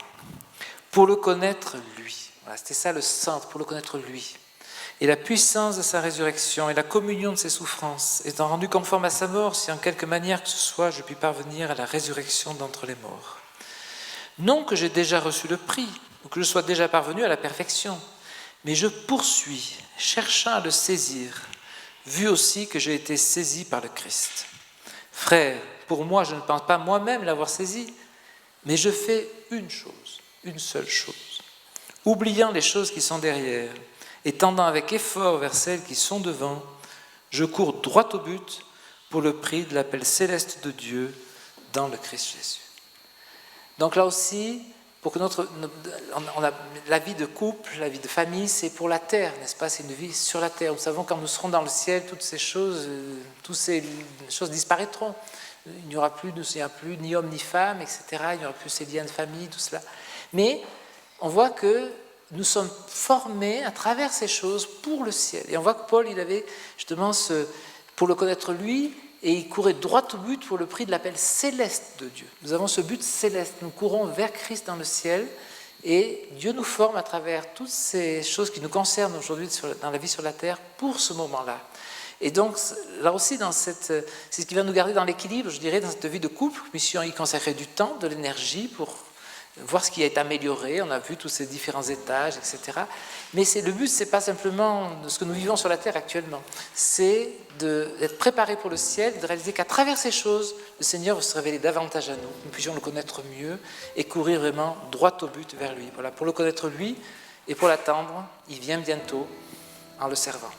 pour le connaître lui. Voilà, c'était ça le centre, pour le connaître lui. Et la puissance de sa résurrection et la communion de ses souffrances, étant rendu conforme à sa mort, si en quelque manière que ce soit, je puis parvenir à la résurrection d'entre les morts. Non que j'ai déjà reçu le prix, ou que je sois déjà parvenu à la perfection, mais je poursuis, cherchant à le saisir, vu aussi que j'ai été saisi par le Christ. Frères, pour moi, je ne pense pas moi-même l'avoir saisi, mais je fais une chose, une seule chose, oubliant les choses qui sont derrière, et tendant avec effort vers celles qui sont devant, je cours droit au but pour le prix de l'appel céleste de Dieu dans le Christ Jésus. Donc là aussi, pour que la vie de couple, la vie de famille, c'est pour la terre, n'est-ce pas? C'est une vie sur la terre. Nous savons quand nous serons dans le ciel, toutes ces choses disparaîtront. Il n'y aura plus ni homme ni femme, etc. Il n'y aura plus ces liens de famille, tout cela. Mais on voit que nous sommes formés à travers ces choses pour le ciel. Et on voit que Paul, il avait justement pour le connaître lui, et il courait droit au but pour le prix de l'appel céleste de Dieu. Nous avons ce but céleste, nous courons vers Christ dans le ciel, et Dieu nous forme à travers toutes ces choses qui nous concernent aujourd'hui dans la vie sur la terre pour ce moment-là. Et donc, là aussi, c'est ce qui va nous garder dans l'équilibre, je dirais, dans cette vie de couple. Nous puissions y consacrer du temps, de l'énergie pour voir ce qui est amélioré. On a vu tous ces différents étages, etc. Mais le but, ce n'est pas simplement de ce que nous vivons sur la terre actuellement. C'est d'être préparé pour le ciel, de réaliser qu'à travers ces choses, le Seigneur va se révéler davantage à nous. Nous puissions le connaître mieux et courir vraiment droit au but vers lui. Voilà, pour le connaître lui et pour l'attendre, il vient bientôt en le servant.